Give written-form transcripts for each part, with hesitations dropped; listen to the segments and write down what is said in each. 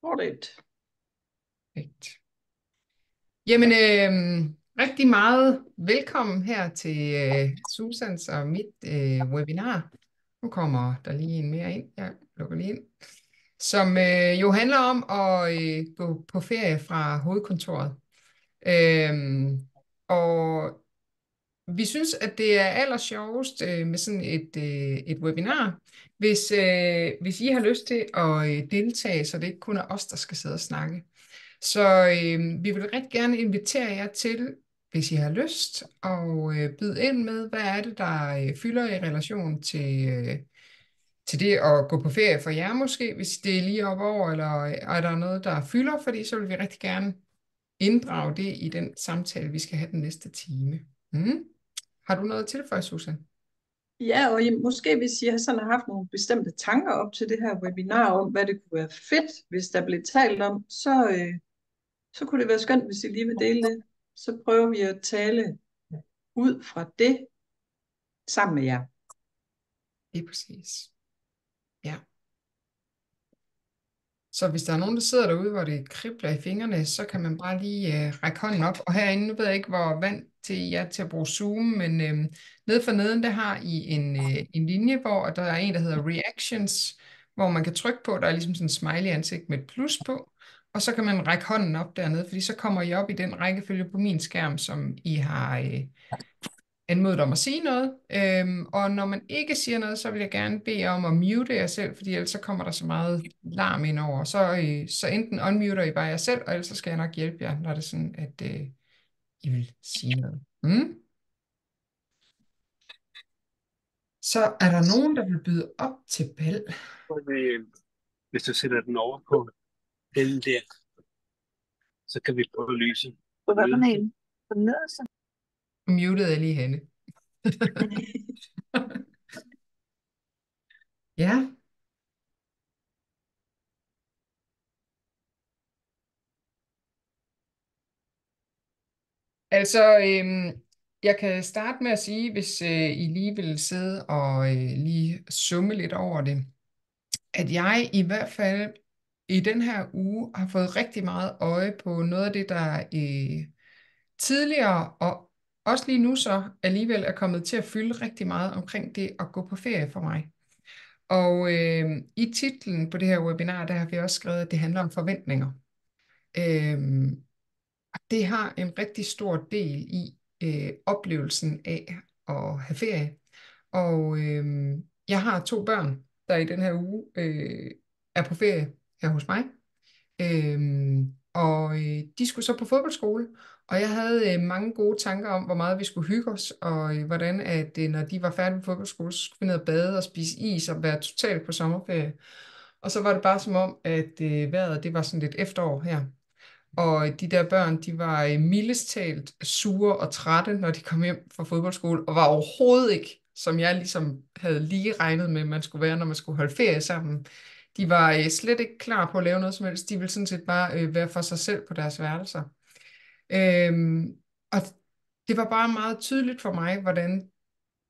Alright. Perfekt. Jamen, rigtig meget velkommen her til Susans og mit webinar. Nu kommer der lige en mere ind. Jeg lukker lige ind. Som jo handler om at gå på ferie fra hovedkontoret. Øhm, og vi synes, at det er allersjovest med sådan et webinar, hvis I har lyst til at deltage, så det ikke kun er os, der skal sidde og snakke. Så vi vil rigtig gerne invitere jer til, hvis I har lyst, og byde ind med, hvad er det, der fylder i relation til det at gå på ferie for jer måske, hvis det er lige op over, eller er der noget, der fylder, fordi så vil vi rigtig gerne inddrage det i den samtale, vi skal have den næste time. Mm. Har du noget at tilføje, Susan? Ja, og måske hvis I har sådan har haft nogle bestemte tanker op til det her webinar om, hvad det kunne være fedt, hvis der blev talt om, så kunne det være skønt, hvis I lige vil dele det. Så prøver vi at tale ud fra det sammen med jer. Det er præcis. Ja. Så hvis der er nogen, der sidder derude, hvor det kribler i fingrene, så kan man bare lige række hånden op. Og herinde, nu ved jeg ikke, hvor vant til I er til at bruge Zoom, men nede for neden, der har I en linje, hvor der er en, der hedder Reactions, hvor man kan trykke på, der er ligesom sådan en smiley ansigt med et plus på, og så kan man række hånden op dernede, fordi så kommer I op i den rækkefølge på min skærm, som I har anmodet om at sige noget. Og når man ikke siger noget, så vil jeg gerne bede om at mute jer selv, fordi ellers så kommer der så meget larm ind over. Så enten unmuter I bare jer selv, og ellers så skal jeg nok hjælpe jer, når det er sådan, at I vil sige noget. Mm? Så er der nogen, der vil byde op til bal. Hvis du sætter den over på den der, så kan vi prøve lyset. På hvad for en? På den nederste? Mutede jeg lige henne. Ja, altså, jeg kan starte med at sige, hvis I lige vil sidde og lige summe lidt over det, at jeg i hvert fald i den her uge har fået rigtig meget øje på noget af det, der tidligere og også lige nu så alligevel er kommet til at fylde rigtig meget omkring det at gå på ferie for mig. Og i titlen på det her webinar, der har vi også skrevet, at det handler om forventninger. Øhm, og det har en rigtig stor del i oplevelsen af at have ferie. Og jeg har 2 børn, der i den her uge er på ferie her hos mig. Og de skulle så på fodboldskole, og jeg havde mange gode tanker om, hvor meget vi skulle hygge os, og hvordan at når de var færdige på fodboldskole, så skulle vi ned og bade og spise is og være totalt på sommerferie. Og så var det bare som om, at vejret det var sådan lidt efterår her. Og de der børn, de var mildest talt sure og trætte, når de kom hjem fra fodboldskole, og var overhovedet ikke, som jeg ligesom havde lige regnet med, man skulle være, når man skulle holde ferie sammen. De var slet ikke klar på at lave noget som helst. De ville sådan set bare være for sig selv på deres værelser. Og det var bare meget tydeligt for mig, hvordan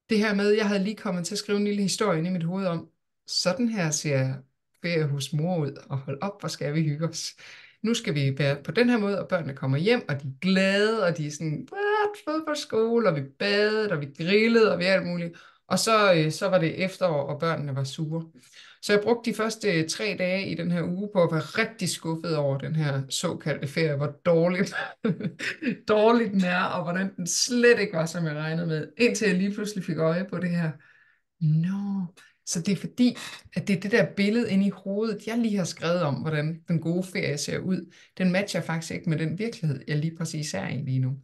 det her med, jeg havde lige kommet til at skrive en lille historie ind i mit hoved om, sådan her ser ferie hos mor ud, og hold op, hvor skal vi hygge os. Nu skal vi være på den her måde, og børnene kommer hjem, og de er glade, og de er sådan, what, fodboldskole, og vi badede, og vi grillede, og vi alt muligt. Og så var det efterår, og børnene var sure. Så jeg brugte de første 3 dage i den her uge på at være rigtig skuffet over den her såkaldte ferie, hvor dårligt, dårligt den er, og hvordan den slet ikke var, som jeg regnede med, indtil jeg lige pludselig fik øje på det her. Nå, så det er fordi, at det er det der billede inde i hovedet, jeg lige har skrevet om, hvordan den gode ferie ser ud, den matcher faktisk ikke med den virkelighed, jeg lige præcis er i lige nu.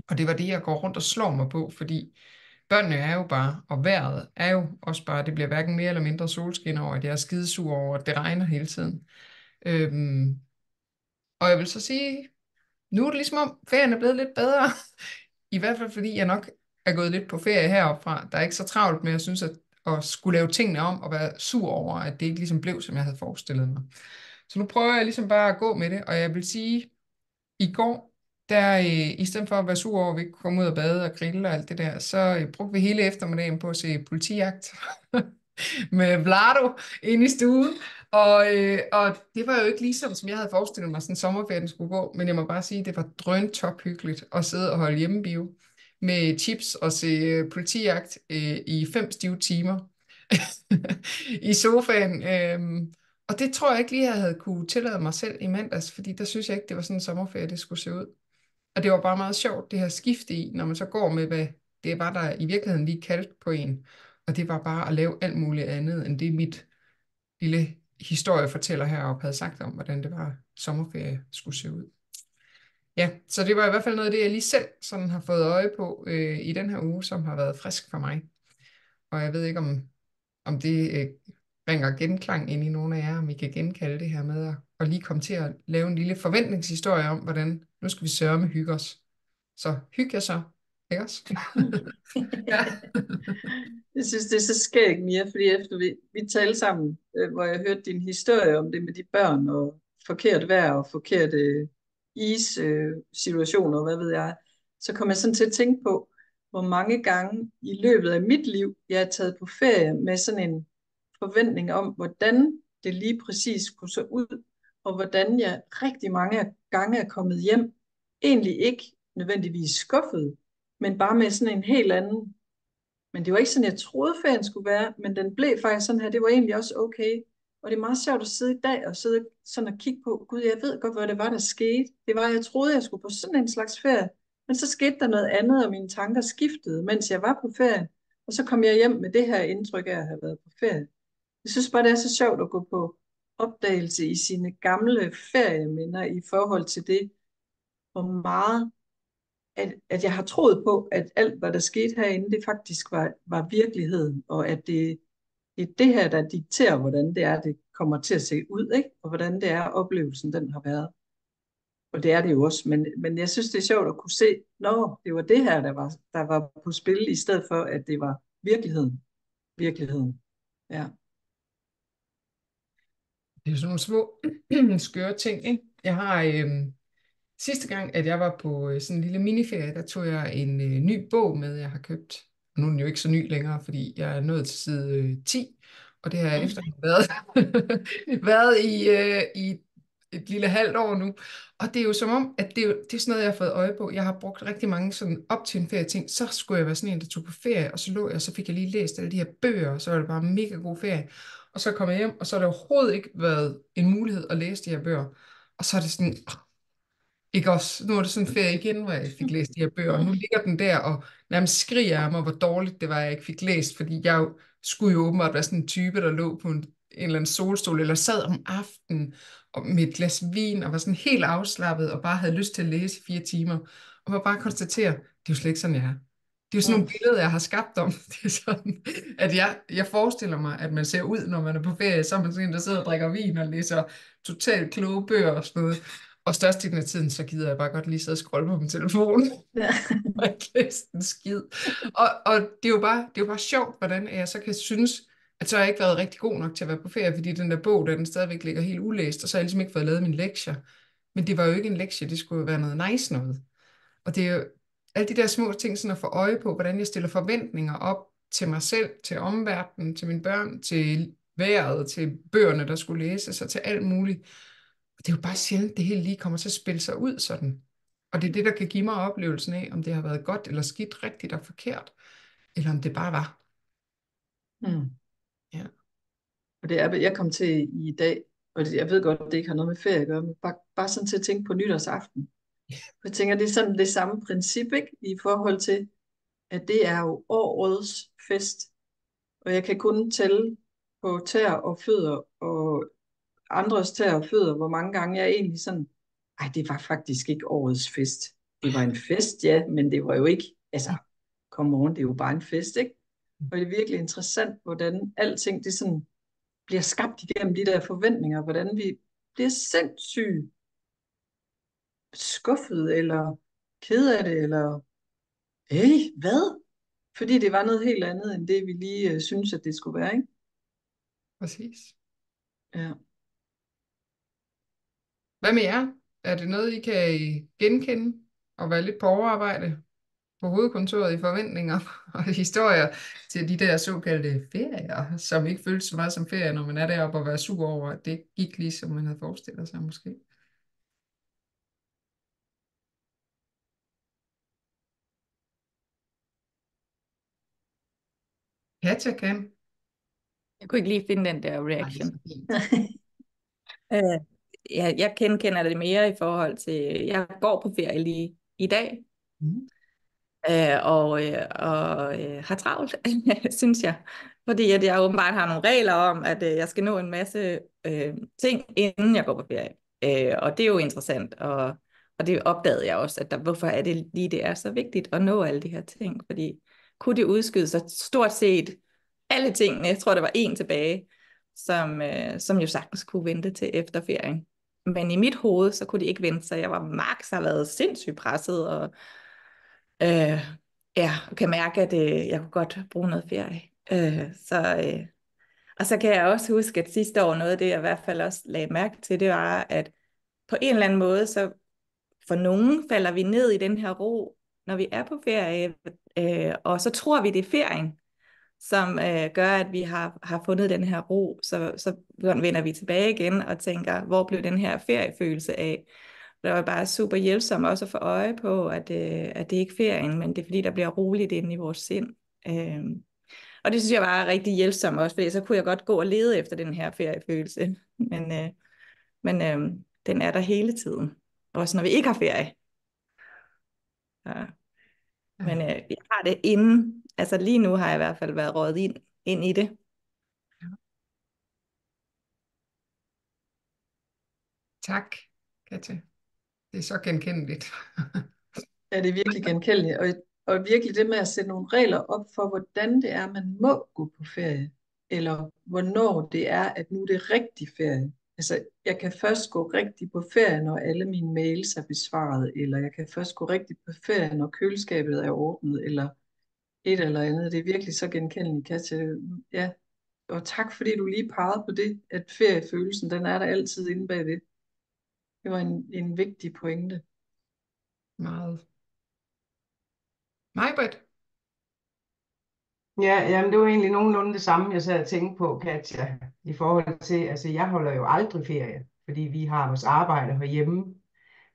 Og det var det, jeg går rundt og slår mig på, fordi børnene er jo bare, og vejret er jo også bare, det bliver hverken mere eller mindre solskin over, at jeg er skidesur over, at det regner hele tiden. Øhm, og jeg vil så sige, nu er det ligesom om ferien er blevet lidt bedre. I hvert fald fordi jeg nok er gået lidt på ferie heroppe fra. Der er ikke så travlt med, at synes, at skulle lave tingene om og være sur over, at det ikke ligesom blev, som jeg havde forestillet mig. Så nu prøver jeg ligesom bare at gå med det, og jeg vil sige, i går, der i stedet for at være sur over, at vi ikke kunne komme ud og bade og grille og alt det der, så brugte vi hele eftermiddagen på at se politijagt med Vlado inde i stuen. Og det var jo ikke ligesom, som jeg havde forestillet mig, sådan sommerferien skulle gå, men jeg må bare sige, at det var drøntop hyggeligt at sidde og holde hjemmebio med chips og se politijagt i 5 stive timer i sofaen. Og det tror jeg ikke lige, jeg havde kunne tillade mig selv i mandags, fordi der synes jeg ikke, det var sådan en sommerferie, det skulle se ud. Og det var bare meget sjovt, det her skifte i, når man så går med, hvad det var, der i virkeligheden lige kaldt på en. Og det var bare at lave alt muligt andet, end det mit lille historiefortæller heroppe havde sagt om, hvordan det var, sommerferie skulle se ud. Ja, så det var i hvert fald noget af det, jeg lige selv sådan har fået øje på i den her uge, som har været frisk for mig. Og jeg ved ikke, om det bringer genklang ind i nogle af jer, om I kan genkalde det her med at lige komme til at lave en lille forventningshistorie om, hvordan nu skal vi sørge hygge os. Så hygge jer så, ikke også? Ja. Jeg synes, det er så skægt, Mia, fordi efter vi talte sammen, hvor jeg hørte din historie om det med de børn og forkert vejr og forkerte is-situationer, hvad ved jeg, så kom jeg sådan til at tænke på, hvor mange gange i løbet af mit liv, jeg er taget på ferie med sådan en forventning om, hvordan det lige præcis skulle se ud, og hvordan jeg rigtig mange gange er kommet hjem, egentlig ikke nødvendigvis skuffet, men bare med sådan en helt anden. Men det var ikke sådan, jeg troede, ferien skulle være, men den blev faktisk sådan her. Det var egentlig også okay. Og det er meget sjovt at sidde i dag og sidde sådan og kigge på, gud, jeg ved godt, hvad det var, der skete. Det var, jeg troede, jeg skulle på sådan en slags ferie. Men så skete der noget andet, og mine tanker skiftede, mens jeg var på ferie. Og så kom jeg hjem med det her indtryk af at have været på ferie. Jeg synes bare, det er så sjovt at gå på opdagelse i sine gamle ferieminder i forhold til det, hvor meget at jeg har troet på, at alt, hvad der skete herinde, det faktisk var virkeligheden, og at det er det her, der dikterer, hvordan det er, det kommer til at se ud, ikke? Og hvordan det er, oplevelsen den har været. Og det er det jo også, men jeg synes, det er sjovt at kunne se, nå, det var det her, der var på spil, i stedet for, at det var virkeligheden. Virkeligheden, ja. Det er sådan nogle små skøre ting, ikke? Jeg har sidste gang, at jeg var på sådan en lille miniferie, der tog jeg en ny bog med, jeg har købt. Nu er den jo ikke så ny længere, fordi jeg er nået til side 10, og det har jeg efter været, været i et lille halvt år nu. Og det er jo som om, at det er sådan noget, jeg har fået øje på. Jeg har brugt rigtig mange sådan op til en ferie ting. Så skulle jeg være sådan en, der tog på ferie, og så lå jeg, og så fik jeg lige læst alle de her bøger, og så var det bare en mega god ferie. Og så kom jeg hjem, og så har det overhovedet ikke været en mulighed at læse de her bøger. Og så er det sådan, ikke også, nu er det sådan en ferie igen, hvor jeg fik læst de her bøger, og nu ligger den der og nærmest skriger af mig, hvor dårligt det var, jeg ikke fik læst, fordi jeg skulle jo åbenbart være sådan en type, der lå på en eller anden solstol, eller sad om aftenen og med et glas vin, og var sådan helt afslappet, og bare havde lyst til at læse i 4 timer, og var bare konstatere, det er jo slet ikke sådan, jeg er. Det er jo sådan nogle billeder, jeg har skabt om. Det er sådan, at jeg forestiller mig, at man ser ud, når man er på ferie, så er man sådan en, der sidder og drikker vin og læser totalt kloge bøger og sådan noget. Og størstedelen af tiden, så gider jeg bare godt lige sidde og scrolle på min telefon. Ja. Og ikke læse en skid. Og det er jo bare sjovt, hvordan jeg så kan synes, at så har jeg ikke været rigtig god nok til at være på ferie, fordi den der bog, den stadigvæk ligger helt ulæst, og så har jeg ligesom ikke fået lavet mine lektier. Men det var jo ikke en lektie, det skulle jo være noget nice noget. Og det er jo alle de der små ting, sådan at få øje på, hvordan jeg stiller forventninger op til mig selv, til omverdenen, til mine børn, til vejret, til bøgerne, der skulle læses, og til alt muligt. Og det er jo bare sjældent, det hele lige kommer til at spille sig ud sådan. Og det er det, der kan give mig oplevelsen af, om det har været godt eller skidt, rigtigt og forkert, eller om det bare var. Mm. Ja. Og det er, jeg kom til i dag, og jeg ved godt, at det ikke har noget med ferie at gøre, men bare sådan til at tænke på nytårsaften. Jeg tænker, det er sådan det samme princip, ikke? I forhold til, at det er jo årets fest. Og jeg kan kun tælle på tæer og fødder, og andres tæer og fødder, hvor mange gange jeg egentlig sådan, ej, det var faktisk ikke årets fest. Det var en fest, ja, men det var jo ikke, altså, kom on, det er jo bare en fest, ikke? Og det er virkelig interessant, hvordan alting, det sådan bliver skabt igennem de der forventninger, hvordan vi bliver sindssygt skuffet, eller ked af det, eller hey, hvad? Fordi det var noget helt andet, end det vi lige synes, at det skulle være, ikke? Præcis. Ja. Hvad med jer? Er det noget, I kan genkende og være lidt på overarbejde? på hovedkontoret i forventninger og historier til de der såkaldte ferier, som ikke føles så meget som ferie, når man er deroppe og være sur over, at det ikke gik lige, som man havde forestillet sig måske. Katja kan. Jeg kunne ikke lige finde den der Nej, det er reaction. så fint. Øh, jeg kender det mere i forhold til, jeg går på ferie lige i dag, Mhm. har travlt, synes jeg. Fordi at jeg åbenbart har nogle regler om, at jeg skal nå en masse ting, inden jeg går på ferie. Og det er jo interessant, og det opdagede jeg også, at hvorfor er det lige, det er så vigtigt at nå alle de her ting. Fordi kunne det udskyde sig stort set alle tingene, jeg tror, der var en tilbage, som jo sagtens kunne vente til efter ferien. Men i mit hoved, så kunne de ikke vente, så jeg var max, har været sindssygt presset, og ja, jeg kan mærke, at jeg kunne godt bruge noget ferie. Og så kan jeg også huske, at sidste år, noget af det, jeg i hvert fald også lagde mærke til, det var, at på en eller anden måde, så for nogen falder vi ned i den her ro, når vi er på ferie, og så tror vi, det er ferien, som gør, at vi har fundet den her ro, så vender vi tilbage igen og tænker, hvor blev den her feriefølelse af? Det var bare super hjælpsomt også at få øje på, at det ikke er ferien, men det er fordi, der bliver roligt inde i vores sind. Og det synes jeg var rigtig hjælpsomt også, fordi så kunne jeg godt gå og lede efter den her feriefølelse. Men den er der hele tiden, også når vi ikke har ferie. Ja. Men jeg har det inden, altså lige nu har jeg i hvert fald været røget ind i det. Tak, Katja. Det er så genkendeligt. Ja, det er virkelig genkendeligt. Og virkelig det med at sætte nogle regler op for, hvordan det er, man må gå på ferie. Eller hvornår det er, at nu er det rigtig ferie. Altså, jeg kan først gå rigtig på ferie, når alle mine mails er besvaret. Eller jeg kan først gå rigtig på ferie, når køleskabet er ordnet. Eller et eller andet. Det er virkelig så genkendeligt, Katja. Ja, og tak fordi du lige pegede på det, at feriefølelsen, den er der altid inde bagved. Det var en vigtig pointe. Meget. Majbrit. Ja, jamen det var egentlig nogenlunde det samme, jeg sad og tænkte på, Katja, i forhold til, altså jeg holder jo aldrig ferie, fordi vi har vores arbejde herhjemme.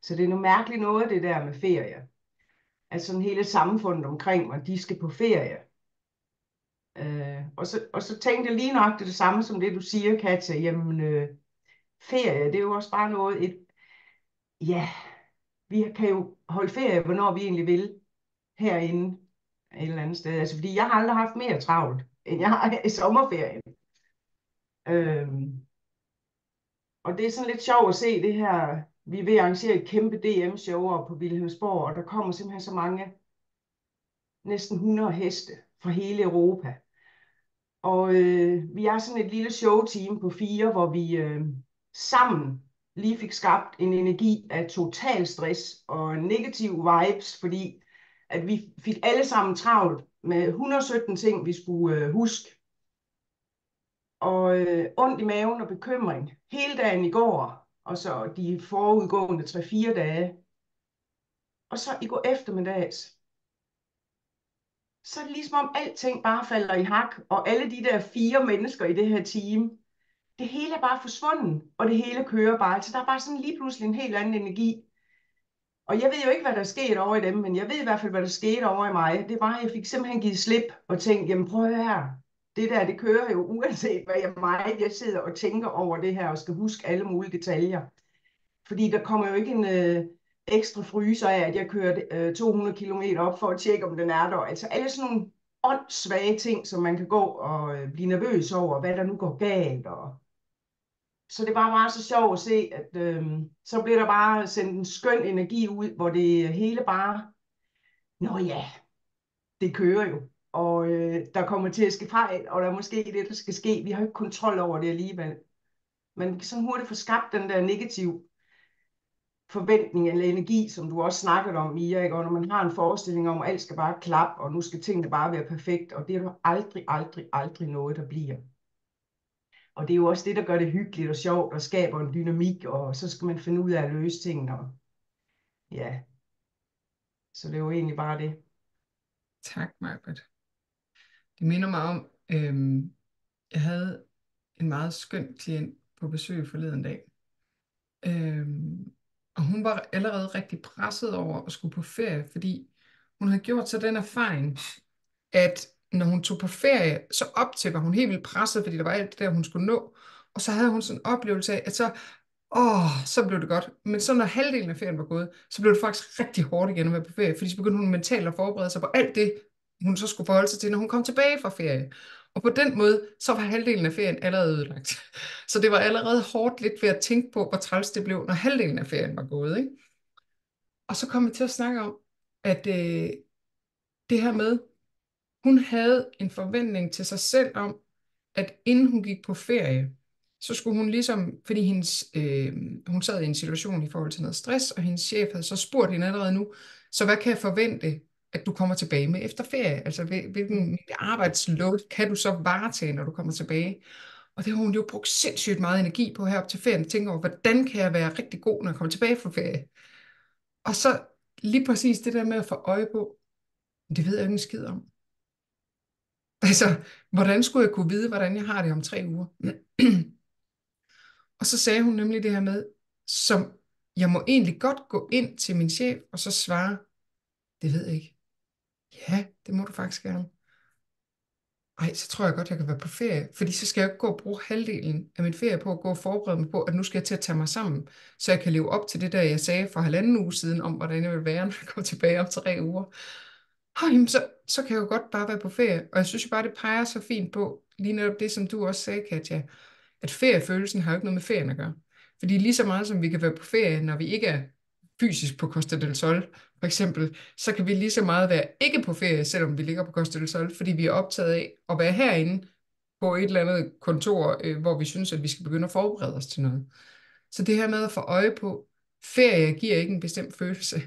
Så det er noget mærkeligt noget, det der med ferie. Altså sådan hele samfundet omkring mig, de skal på ferie. Og så tænkte jeg lige nok det samme som det, du siger, Katja. Jamen, ferie, det er jo også bare noget, ja, vi kan jo holde ferie, hvornår vi egentlig vil, herinde et eller andet sted. Altså, fordi jeg har aldrig haft mere travlt, end jeg har i sommerferien. Og det er sådan lidt sjovt at se det her. Vi er ved at arrangere et kæmpe DM-show op på Vilhelmsborg, og der kommer simpelthen så mange, næsten 100 heste fra hele Europa. Og vi er sådan et lille showteam på 4, hvor vi sammen lige fik skabt en energi af total stress og negative vibes, fordi at vi fik alle sammen travlt med 117 ting, vi skulle huske. Og ondt i maven og bekymring hele dagen i går, og så de forudgående 3-4 dage. Og så i går eftermiddags, så er det ligesom om alting bare falder i hak, og alle de der 4 mennesker i det her team, det hele er bare forsvundet, og det hele kører bare. Altså der er bare sådan lige pludselig en helt anden energi. Og jeg ved jo ikke, hvad der er sket over i dem, men jeg ved i hvert fald, hvad der skete over i mig. Det var, at jeg fik simpelthen givet slip og tænkt, jamen prøv her, det der, det kører jo uanset hvad jeg sidder og tænker over det her, og skal huske alle mulige detaljer. Fordi der kommer jo ikke en ekstra fryser af, at jeg kører 200 km op for at tjekke, om den er der. Altså alle sådan nogle åndssvage ting, som man kan gå og blive nervøs over, hvad der nu går galt. Så det var bare så sjovt at se, at så blev der bare sendt en skøn energi ud, hvor det hele bare, nå ja, det kører jo. Og der kommer til at ske fejl, og der er måske det, der skal ske. Vi har ikke kontrol over det alligevel. Men vi kan sådan hurtigt få skabt den der negativ forventning eller energi, som du også snakkede om, Mia, ikke? Og når man har en forestilling om, at alt skal bare klappe, og nu skal tingene bare være perfekt, og det er der aldrig noget, der bliver. Og det er jo også det, der gør det hyggeligt og sjovt, og skaber en dynamik, og så skal man finde ud af at løse tingene. Og ja, så det er jo egentlig bare det. Tak, Maj-Brit. Det minder mig om, jeg havde en meget skøn klient på besøg forleden dag. Og hun var allerede rigtig presset over at skulle på ferie, fordi hun havde gjort sig den erfaring, at når hun tog på ferie, så op til var hun helt vildt presset, fordi der var alt det der, hun skulle nå. Og så havde hun sådan en oplevelse af, at så blev det godt. Men så når halvdelen af ferien var gået, så blev det faktisk rigtig hårdt igen at være på ferie, fordi så begyndte hun mentalt at forberede sig på alt det, hun så skulle forholde sig til, når hun kom tilbage fra ferie. Og på den måde, så var halvdelen af ferien allerede ødelagt. Så det var allerede hårdt lidt ved at tænke på, hvor træls det blev, når halvdelen af ferien var gået, ikke? Og så kom vi til at snakke om, at det her med, hun havde en forventning til sig selv om, at inden hun gik på ferie, så skulle hun ligesom, fordi hun sad i en situation i forhold til noget stress, og hendes chef havde så spurgt hende allerede nu, så hvad kan jeg forvente, at du kommer tilbage med efter ferie? Altså hvilken arbejdsload kan du så varetage, når du kommer tilbage? Og det har hun jo brugt sindssygt meget energi på herop til ferien, og tænker over, hvordan kan jeg være rigtig god, når jeg kommer tilbage fra ferie? Og så lige præcis det der med at få øje på, det ved jeg ikke en skid om. Altså, hvordan skulle jeg kunne vide, hvordan jeg har det om 3 uger? Og så sagde hun nemlig det her med, som jeg må egentlig godt gå ind til min chef, og så svare, det ved jeg ikke. Ja, det må du faktisk gerne. Ej, så tror jeg godt, jeg kan være på ferie, fordi så skal jeg ikke gå og bruge halvdelen af min ferie på at gå og forberede mig på, at nu skal jeg til at tage mig sammen, så jeg kan leve op til det der, jeg sagde for 1,5 uge siden, om hvordan jeg vil være, når jeg kommer tilbage om 3 uger. Jamen, så kan jeg jo godt bare være på ferie. Og jeg synes jo bare, det peger så fint på, lige netop det, som du også sagde, Katja, at feriefølelsen har jo ikke noget med ferien at gøre. Fordi lige så meget som vi kan være på ferie, når vi ikke er fysisk på Costa del Sol, for eksempel, så kan vi lige så meget være ikke på ferie, selvom vi ligger på Costa del Sol, fordi vi er optaget af at være herinde på et eller andet kontor, hvor vi synes, at vi skal begynde at forberede os til noget. Så det her med at få øje på, ferie giver ikke en bestemt følelse.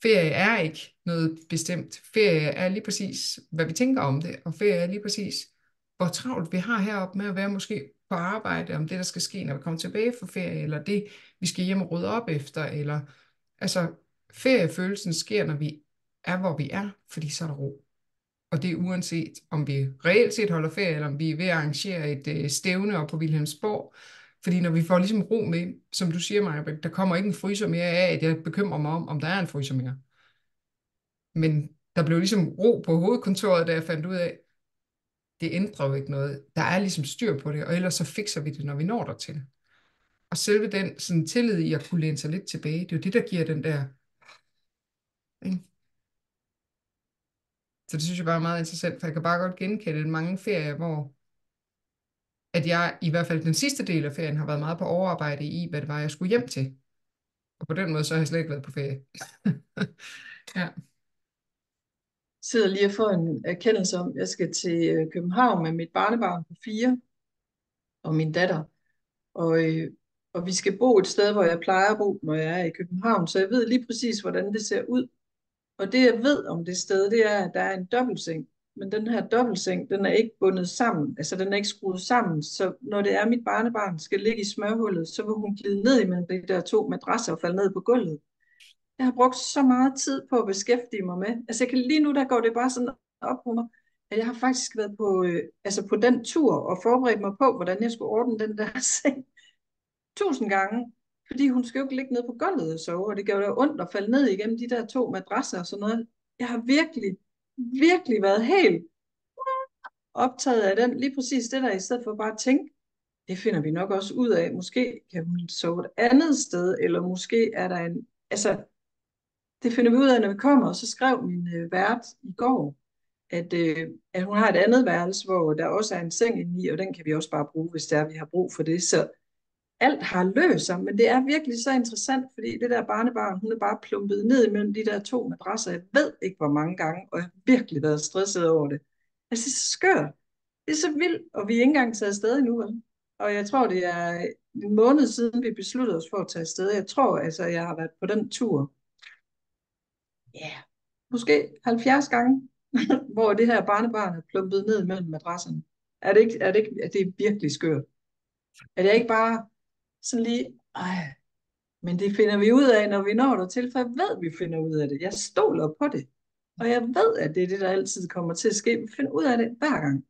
Ferie er ikke noget bestemt. Ferie er lige præcis, hvad vi tænker om det, og ferie er lige præcis, hvor travlt vi har heroppe med at være måske på arbejde, om det, der skal ske, når vi kommer tilbage fra ferie, eller det, vi skal hjem og rydde op efter, eller altså, feriefølelsen sker, når vi er, hvor vi er, fordi så er der ro. Og det er uanset, om vi reelt set holder ferie, eller om vi er ved at arrangere et stævne op på Vilhelmsborg. Fordi når vi får ligesom ro med, som du siger, Maja, der kommer ikke en fryser mere af, at jeg bekymrer mig om der er en fryser mere. Men der blev ligesom ro på hovedkontoret, da jeg fandt ud af, det ændrer jo ikke noget. Der er ligesom styr på det, og ellers så fikser vi det, når vi når dertil. Og selve den sådan, tillid i at kunne læne sig lidt tilbage, det er jo det, der giver den der... Ikke? Så det synes jeg bare er meget interessant, for jeg kan bare godt genkende mange ferier, hvor at jeg i hvert fald den sidste del af ferien har været meget på overarbejde i, hvad det var, jeg skulle hjem til. Og på den måde, så har jeg slet ikke været på ferie. Ja. Jeg sidder lige og får en erkendelse om, at jeg skal til København med mit barnebarn på 4 og min datter. Og vi skal bo et sted, hvor jeg plejer at bo, når jeg er i København, så jeg ved lige præcis, hvordan det ser ud. Og det jeg ved om det sted, det er, at der er en dobbeltseng. Men den her dobbeltseng, den er ikke bundet sammen. Altså den er ikke skruet sammen. Så når det er, at mit barnebarn skal ligge i smørhullet, så vil hun glide ned imellem de der 2 madrasser og falde ned på gulvet. Jeg har brugt så meget tid på at beskæftige mig med. Altså lige nu, der går det bare sådan op på mig, at jeg har faktisk været på den tur og forberedt mig på, hvordan jeg skulle ordne den der seng 1000 gange. Fordi hun skal jo ikke ligge ned på gulvet og sove, og det gør jo ondt at falde ned igennem de der 2 madrasser og sådan noget. Jeg har virkelig, virkelig været helt optaget af den, lige præcis det der, i stedet for bare at tænke, det finder vi nok også ud af. Måske kan hun sove et andet sted, eller måske er der en... Altså, det finder vi ud af, når vi kommer, og så skrev min vært i går, at hun har et andet værelse, hvor der også er en seng inde i, og den kan vi også bare bruge, hvis det er, vi har brug for det. Så alt har løst sig, men det er virkelig så interessant, fordi det der barnebarn, hun er bare plumpet ned imellem de der 2 madrasser, jeg ved ikke hvor mange gange, og jeg har virkelig været stresset over det. Altså, det er så skørt. Det er så vildt, og vi er ikke engang taget afsted endnu. Vel? Og jeg tror, det er en måned siden, vi besluttede os for at tage afsted. Jeg tror, altså, jeg har været på den tur. Ja, måske 70 gange, hvor det her barnebarn er plumpet ned mellem madrasserne. Er det virkelig skørt? Er det ikke bare sådan lige, men det finder vi ud af, når vi når der til, for jeg ved, vi finder ud af det. Jeg stoler på det. Og jeg ved, at det er det, der altid kommer til at ske. Vi finder ud af det hver gang.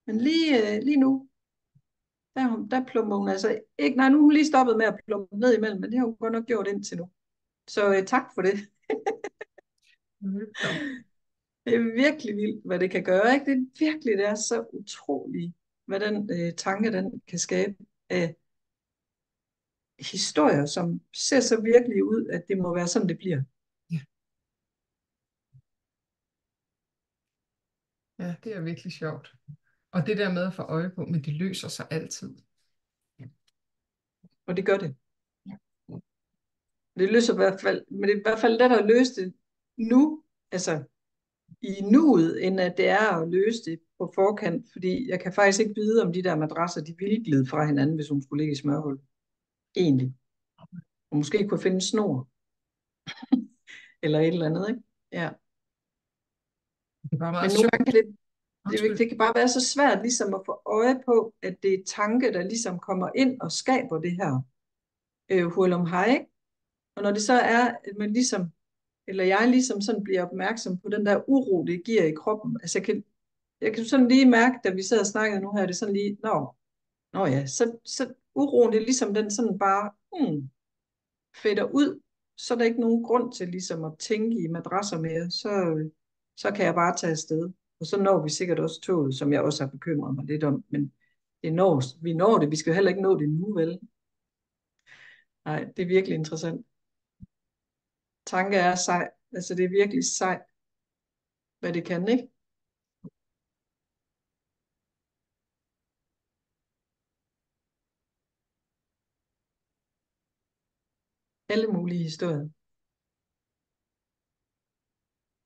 Men lige nu, der plumper hun altså ikke. Nej, nu er hun lige stoppet med at plumpe ned imellem, men det har hun godt nok gjort indtil nu. Så tak for det. Det er virkelig vildt, hvad det kan gøre, ikke? Det er virkelig, det er så utroligt, hvad den tanke, den kan skabe af historier, som ser så virkelig ud, at det må være sådan, det bliver. Ja, det er virkelig sjovt. Og det der med at få øje på, men det løser sig altid. Og det gør det. Det løser i hvert fald, men det er i hvert fald lettere at løse det nu, altså i nuet, end at det er at løse det på forkant, fordi jeg kan faktisk ikke vide, om de der madrasser, de ville glide fra hinanden, hvis hun skulle ligge i smørhul. Egentlig. Og måske kunne finde en snor. Eller et eller andet, ikke? Ja. Det er bare Men meget nogle sjovt. gange kan det kan bare være så svært ligesom at få øje på, at det er tanke, der ligesom kommer ind og skaber det her hurlum hej. Og når det så er, at man ligesom, eller jeg ligesom sådan bliver opmærksom på den der uro, det giver i kroppen. Altså jeg kan sådan lige mærke, da vi sidder og snakker nu her, det er sådan lige, nå ja, så uroen, det er ligesom den sådan bare fætter ud, så er der ikke nogen grund til ligesom at tænke i madrasser mere, så kan jeg bare tage afsted. Og så når vi sikkert også toget, som jeg også har bekymret mig lidt om, men vi når det, vi skal jo heller ikke nå det nu, vel? Nej, det er virkelig interessant. Tanke er sej, altså det er virkelig sejt, hvad det kan, ikke? Alle mulige historier.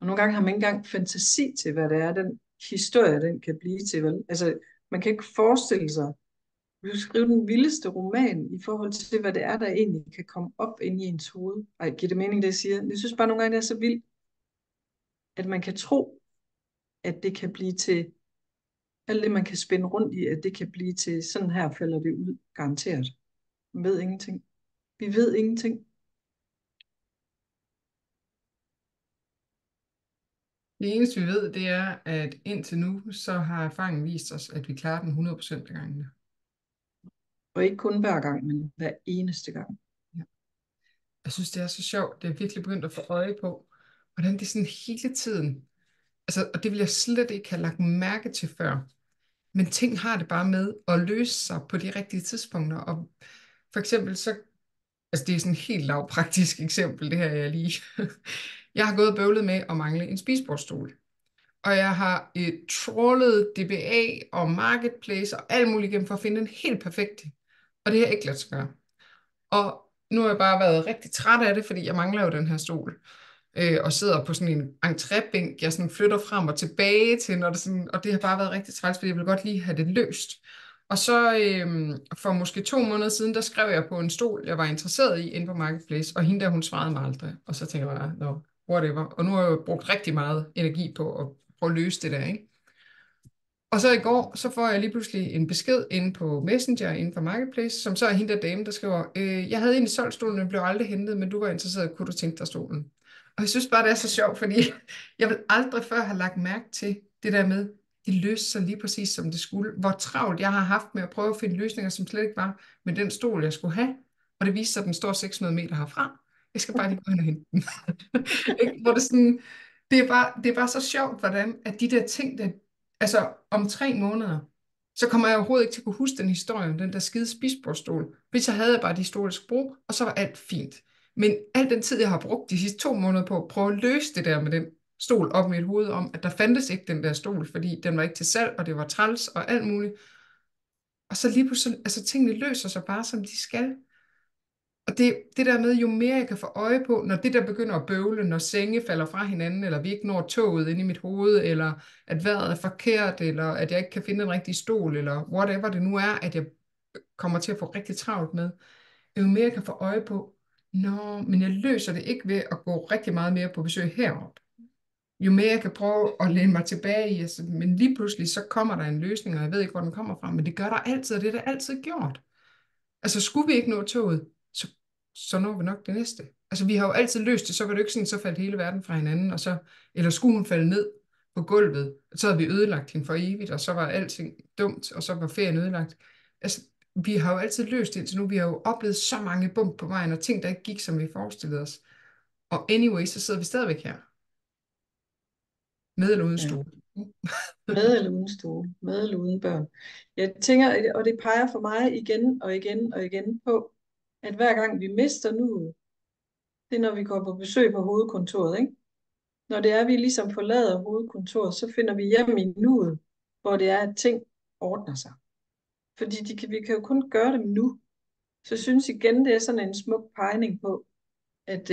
Og nogle gange har man ikke engang fantasi til, hvad det er, den historie, den kan blive til, vel? Altså, man kan ikke forestille sig, du kan skrive den vildeste roman i forhold til, hvad det er, der egentlig kan komme op ind i ens hoved. Ej, giver det mening, det jeg siger? Jeg synes bare nogle gange, det er så vildt, at man kan tro, at det kan blive til, alt det, man kan spænde rundt i, at det kan blive til, sådan her falder det ud, garanteret. Man ved ingenting. Vi ved ingenting. Det eneste vi ved, det er, at indtil nu, så har erfaringen vist os, at vi klarer den 100% af gangene. Og ikke kun hver gang, men hver eneste gang. Ja. Jeg synes, det er så sjovt. Det er virkelig begyndt at få øje på, hvordan det sådan hele tiden, altså, og det vil jeg slet ikke have lagt mærke til før, men ting har det bare med at løse sig på de rigtige tidspunkter. Og for eksempel så, altså det er sådan et helt lavpraktisk eksempel, det her jeg lige. Jeg har gået og bøvlet med at mangle en spisebordstol. Og jeg har trawlet DBA og Marketplace og alt muligt igennem for at finde den helt perfekte. Og det har jeg ikke ladet sig gøre. Og nu har jeg bare været rigtig træt af det, fordi jeg mangler jo den her stol. Og sidder på sådan en entrébænk, jeg sådan flytter frem og tilbage til, når det sådan, og det har bare været rigtig træls, fordi jeg vil godt lige have det løst. Og så for måske 2 måneder siden, der skrev jeg på en stol, jeg var interesseret i inde på Marketplace, og hende der, hun svarede mig aldrig. Og så tænker jeg bare, no, whatever. Og nu har jeg jo brugt rigtig meget energi på at prøve at løse det der, ikke? Og så i går, så får jeg lige pludselig en besked inde på Messenger, inde på Marketplace, som så er hende der dame, der skriver, jeg havde egentlig solgt stolen, den blev aldrig hentet, men du var interesseret, kunne du tænke dig stolen? Og jeg synes bare, det er så sjovt, fordi jeg vil aldrig før have lagt mærke til det der med, det løste sig lige præcis som det skulle. Hvor travlt jeg har haft med at prøve at finde løsninger, som slet ikke var med den stol, jeg skulle have. Og det viste sig, at den står 600 meter herfra. Jeg skal bare lige gå hen og hente den. Hvor det, sådan, det er bare så sjovt, hvordan at de der ting, der, altså om 3 måneder, så kommer jeg overhovedet ikke til at kunne huske den historie om den der skide spisbordstol. Hvis jeg havde bare de stole, jeg skulle bruge, og så var alt fint. Men al den tid, jeg har brugt de sidste 2 måneder på at prøve at løse det der med den stol op i mit hoved om, at der fandtes ikke den der stol, fordi den var ikke til salg, og det var træls og alt muligt. Og så lige pludselig, altså tingene løser sig bare, som de skal. Og det der med, jo mere jeg kan få øje på, når det der begynder at bøvle, når senge falder fra hinanden, eller vi ikke når toget ind i mit hoved, eller at vejret er forkert, eller at jeg ikke kan finde en rigtig stol, eller whatever det nu er, at jeg kommer til at få rigtig travlt med, jo mere jeg kan få øje på, men jeg løser det ikke ved at gå rigtig meget mere på besøg herop. Jo mere jeg kan prøve at læne mig tilbage i, altså, men lige pludselig så kommer der en løsning, og jeg ved ikke, hvor den kommer fra, men det gør der altid, og det er der altid gjort. Altså skulle vi ikke nå toget, så når vi nok det næste. Altså, vi har jo altid løst det, så var det jo ikke sådan, så faldt hele verden fra hinanden, og så, eller skulle hun falde ned på gulvet, så havde vi ødelagt hende for evigt, og så var alting dumt, og så var ferien ødelagt. Altså, vi har jo altid løst det indtil nu. Vi har jo oplevet så mange bump på vejen, og ting, der ikke gik, som vi forestillede os. Og anyway, så sidder vi stadigvæk her. Med eller uden Ja. stol. Med eller uden stole, med eller uden børn. Jeg tænker, og det peger for mig igen og igen og igen på, at hver gang vi mister nuet, det er når vi går på besøg på hovedkontoret, ikke? Når det er, at vi ligesom forlader hovedkontoret, så finder vi hjem i nuet, hvor det er, at ting ordner sig. Fordi vi kan jo kun gøre dem nu. Så jeg synes igen, det er sådan en smuk pegning på, at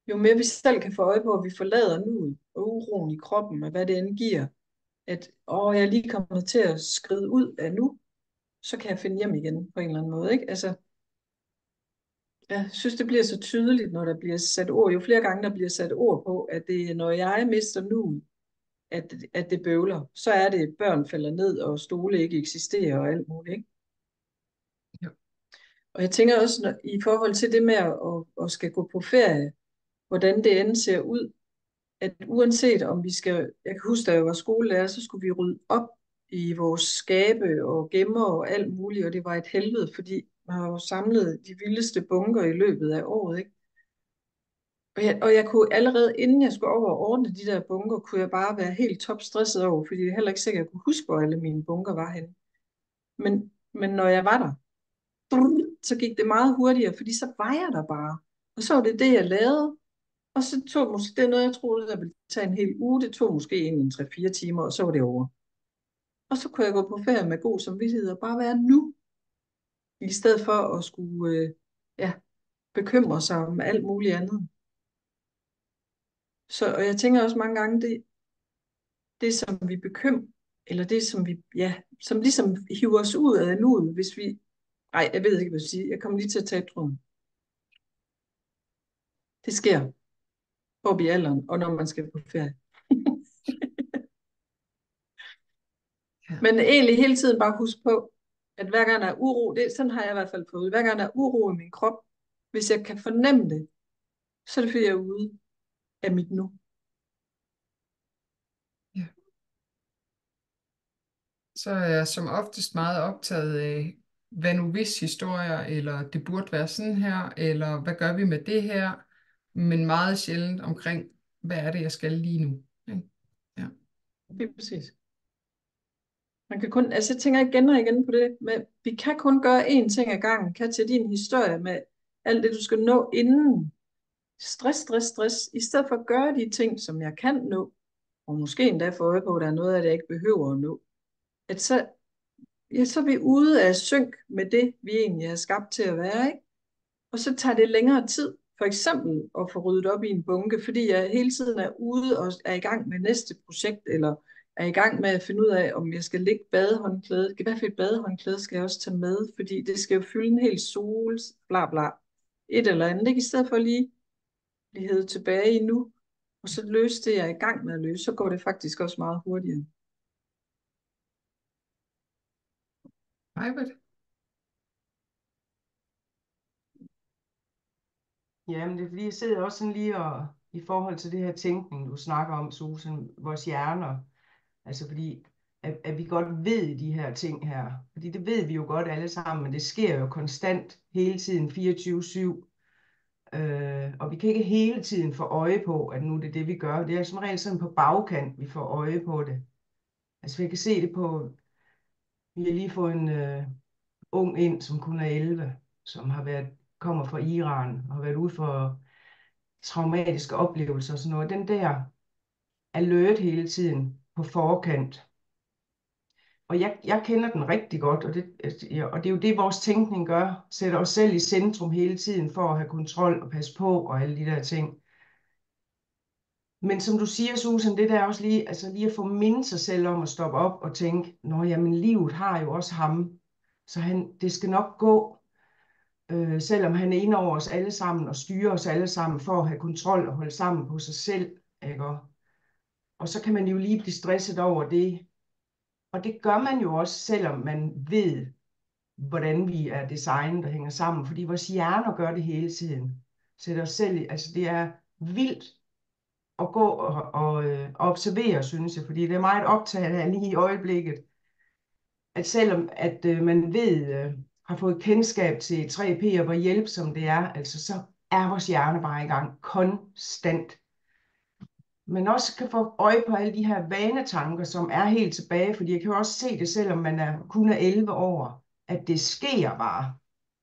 jo mere vi selv kan få øje på, at vi forlader nuet og uroen i kroppen, og hvad det end giver, at jeg er lige kommet til at skride ud af nu, så kan jeg finde hjem igen på en eller anden måde. Ikke? Altså, jeg synes, det bliver så tydeligt, når der bliver sat ord. Jo flere gange, der bliver sat ord på, at det, når jeg mister nuet, at det bøvler, så er det, børn falder ned, og stole ikke eksisterer og alt muligt. Ikke? Ja. Og jeg tænker også, i forhold til det med at skal gå på ferie, hvordan det end ser ud, at uanset om vi skal, jeg kan huske, da jeg var skolelærer, så skulle vi rydde op i vores skabe og gemmer og alt muligt, og det var et helvede, fordi man har jo samlet de vildeste bunker i løbet af året, ikke? Og jeg kunne allerede, inden jeg skulle over og ordne de der bunker, kunne jeg bare være helt topstresset over, fordi det er heller ikke sikkert, at jeg kunne huske, hvor alle mine bunker var henne. Men når jeg var der, så gik det meget hurtigere, fordi så var jeg der bare. Og så var det, jeg lavede. Og så tog måske, det er noget, jeg troede, der ville tage en hel uge. Det tog måske en 3-4 timer, og så var det over. Og så kunne jeg gå på ferie med god samvittighed og bare være nu. I stedet for at skulle bekymre sig om alt muligt andet. Og jeg tænker også mange gange, det som vi bekymrer, eller det som vi, som ligesom hiver os ud af nuet, hvis vi, jeg ved ikke, hvad jeg sige. Jeg kommer lige til at tage tråden. Det sker op i alderen, og når man skal på ferie. Ja. Men egentlig hele tiden bare huske på, at hver gang der er uro, sådan har jeg i hvert fald fået, hver gang der er uro i min krop, hvis jeg kan fornemme det, så er det fordi jeg er ude af mit nu. Ja. Så er jeg som oftest meget optaget af, hvad nu hvis historier, eller det burde være sådan her, eller hvad gør vi med det her, men meget sjældent omkring, hvad er det, jeg skal lige nu. Ikke? Ja. Det er præcis. Man kan kun, jeg tænker igen og igen på det, med, vi kan kun gøre én ting ad gangen, kan til din historie med alt det, du skal nå inden. Stress, i stedet for at gøre de ting, som jeg kan nå, og måske endda få øje på, at der er noget af det, jeg ikke behøver at nå, at så er vi ude af synk med det, vi egentlig er skabt til at være, ikke? Og så tager det længere tid, for eksempel at få ryddet op i en bunke, fordi jeg hele tiden er ude og er i gang med næste projekt, eller er i gang med at finde ud af, om jeg skal lægge badehåndklædet. Hvad for et badehåndklæde skal jeg også tage med, fordi det skal jo fylde en hel sol, bla bla, et eller andet, ikke? I stedet for lige blive hævet tilbage i nu, og så løse det, jeg er i gang med at løse, så går det faktisk også meget hurtigere. Majbert? Jamen, det er fordi, jeg sidder også sådan lige og, i forhold til det her tænkning, du snakker om, Susan, vores hjerner. Altså fordi, at vi godt ved de her ting her. Fordi det ved vi jo godt alle sammen, men det sker jo konstant hele tiden, 24/7. Og vi kan ikke hele tiden få øje på, at nu det er det, vi gør. Det er som regel sådan på bagkant, vi får øje på det. Altså vi kan se det på, vi har lige fået en ung ind, som kun er 11, som kommer fra Iran, og har været ude for traumatiske oplevelser og sådan noget. Den der alert hele tiden på forkant. Og jeg kender den rigtig godt, og det er jo det, vores tænkning gør. Sætter os selv i centrum hele tiden for at have kontrol og passe på og alle de der ting. Men som du siger, Susan, det der er også lige, altså lige at få mindet sig selv om at stoppe op og tænke, nå jamen, livet har jo også ham, så det skal nok gå, selvom han er inde over os alle sammen og styrer os alle sammen for at have kontrol og holde sammen på sig selv. Ikke? Og så kan man jo lige blive stresset over det. Og det gør man jo også, selvom man ved, hvordan vi er designet og hænger sammen, fordi vores hjerner gør det hele tiden. til dig selv. Altså det er vildt at gå og observere, synes jeg, fordi det er meget optaget af lige i øjeblikket, at selvom at man har fået kendskab til 3P og hvor hjælpsomt det er, altså så er vores hjerne bare i gang konstant. Men også kan få øje på alle de her vanetanker, som er helt tilbage, fordi jeg kan jo også se det, selvom man kun er 11 år, at det sker bare.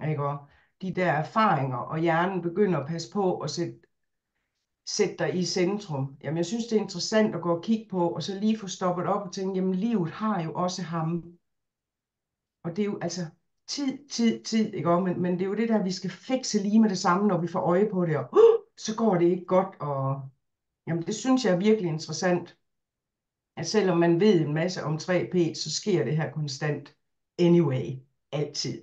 Ikke? Og de der erfaringer, og hjernen begynder at passe på og sætte dig i centrum. Jamen, jeg synes, det er interessant at gå og kigge på, og så lige få stoppet op og tænke, jamen, livet har jo også ham. Og det er jo altså tid, ikke? Men det er jo det der, vi skal fikse lige med det samme, når vi får øje på det, og så går det ikke godt, og jamen, det synes jeg er virkelig interessant, at selvom man ved en masse om 3P, så sker det her konstant. Anyway. Altid.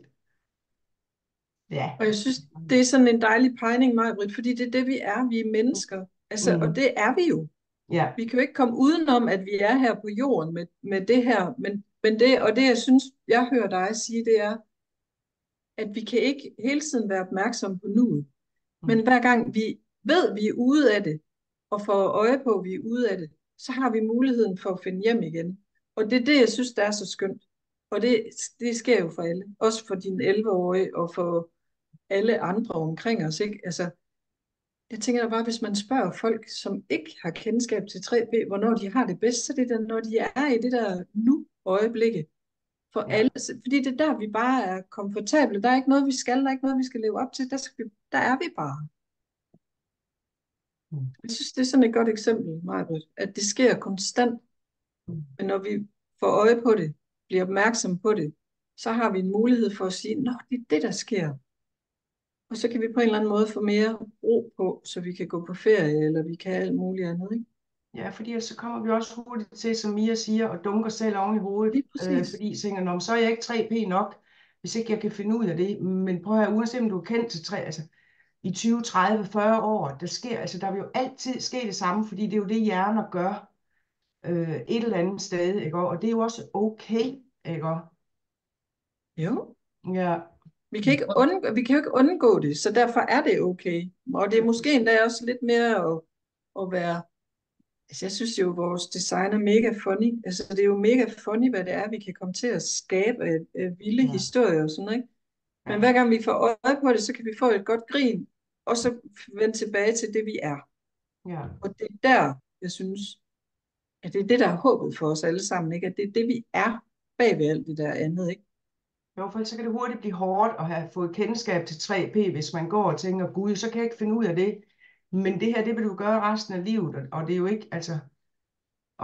Ja. Og jeg synes, det er sådan en dejlig pegning, Maj-Brit, fordi det er det, vi er. Vi er mennesker. Altså, og det er vi jo. Ja. Vi kan jo ikke komme udenom, at vi er her på jorden med det her. Men det, og det, jeg synes, jeg hører dig sige, det er, at vi kan ikke hele tiden være opmærksomme på nuet. Men hver gang vi ved, vi er ude af det, og får øje på, at vi er ude af det, så har vi muligheden for at finde hjem igen. Og det er det, jeg synes, der er så skønt. Og det sker jo for alle. Også for dine 11-årige og for alle andre omkring os. Ikke? Altså, jeg tænker bare, hvis man spørger folk, som ikke har kendskab til 3P, hvornår de har det bedst, så det er når de er i det der nu-øjeblikke. For alle, fordi det er der, vi bare er komfortable. Der er ikke noget, vi skal, der er ikke noget, vi skal leve op til. Der er vi bare. Jeg synes, det er sådan et godt eksempel, Maj-Brit, at det sker konstant. Men når vi får øje på det, bliver opmærksom på det, så har vi en mulighed for at sige, nå, det er det, der sker. Og så kan vi på en eller anden måde få mere ro på, så vi kan gå på ferie, eller vi kan alt muligt andet, ikke? Ja, fordi så kommer vi også hurtigt til, som Mia siger, og dunker selv oven i hovedet. Fordi jeg tænker, så er jeg ikke 3P nok, hvis ikke jeg kan finde ud af det. Men prøv at høre, uanset om du er kendt til 3, altså i 20, 30, 40 år, der vil jo altid ske det samme, fordi det er jo det, hjerner gør et eller andet sted, ikke? Og det er jo også okay, ikke? Jo. Ja. Vi kan jo ikke undgå det, så derfor er det okay. Og det er måske endda også lidt mere at være... Altså, jeg synes jo, at vores design er mega funny. Altså, det er jo mega funny, hvad det er, vi kan komme til at skabe af vilde historier og sådan noget, ikke? Men hver gang vi får øje på det, så kan vi få et godt grin, og så vende tilbage til det, vi er. Ja. Og det er der, jeg synes, at det er det, der er håbet for os alle sammen, ikke? At det er det, vi er bag ved alt det der andet, ikke? Jo, for så kan det hurtigt blive hårdt at have fået kendskab til 3P, hvis man går og tænker, gud, så kan jeg ikke finde ud af det. Men det her, det vil du gøre resten af livet, og det er jo ikke, altså, at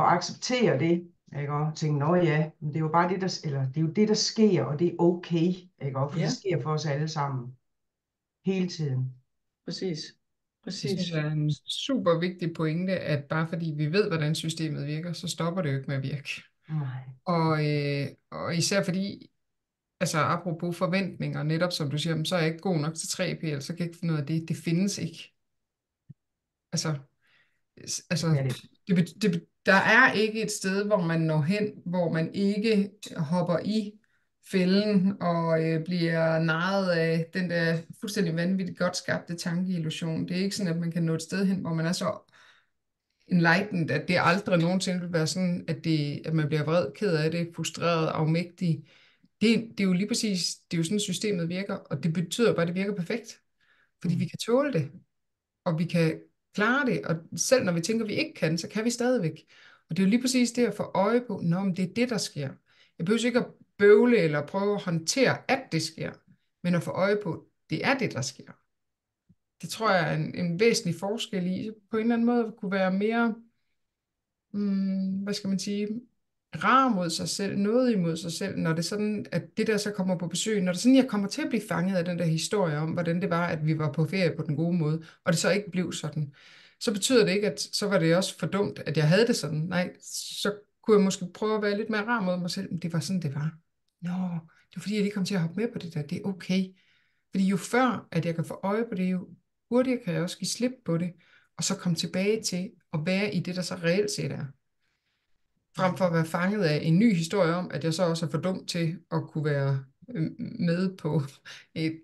acceptere det, ikke? Og tænke, nå ja, men det er jo bare det, det er jo det, der sker, og det er okay, ikke? For det sker for os alle sammen. Hele tiden. Præcis. Det synes jeg er en super vigtig pointe, at bare fordi vi ved, hvordan systemet virker, så stopper det jo ikke med at virke. Nej. Og især fordi, altså apropos forventninger, netop som du siger, så er jeg ikke god nok til 3P, eller så kan jeg ikke finde ud af det. Det findes ikke. Altså der er ikke et sted, hvor man når hen, hvor man ikke hopper i fælden og bliver narret af den der fuldstændig vanvittigt godt skabte tankeillusion. Det er ikke sådan, at man kan nå et sted hen, hvor man er så enlightened, at det aldrig nogensinde vil være sådan, at man bliver vred, ked af det, frustreret, afmægtig. Det er jo lige præcis, det er jo sådan, systemet virker, og det betyder bare, at det virker perfekt. Fordi vi kan tåle det, og vi kan klare det, og selv når vi tænker, at vi ikke kan, så kan vi stadigvæk. Og det er jo lige præcis det at få øje på, men det er det, der sker. Jeg behøver ikke at bøvle eller prøve at håndtere, at det sker, men at få øje på, det er det, der sker. Det tror jeg er en væsentlig forskel i, på en eller anden måde kunne være mere, hvad skal man sige, rar mod sig selv, noget imod sig selv, når det er sådan, at det der så kommer på besøg, når det er sådan, jeg kommer til at blive fanget af den der historie om, hvordan det var, at vi var på ferie på den gode måde, og det så ikke blev sådan, så betyder det ikke, at så var det også for dumt, at jeg havde det sådan. Nej, så kunne jeg måske prøve at være lidt mere rar mod mig selv, men det var sådan, det var. Nå, det er fordi, jeg lige kom til at hoppe med på det der, det er okay. Fordi jo før, at jeg kan få øje på det, jo hurtigere kan jeg også give slip på det, og så komme tilbage til at være i det, der så reelt set er. Frem for at være fanget af en ny historie om, at jeg så også er for dum til at kunne være med på et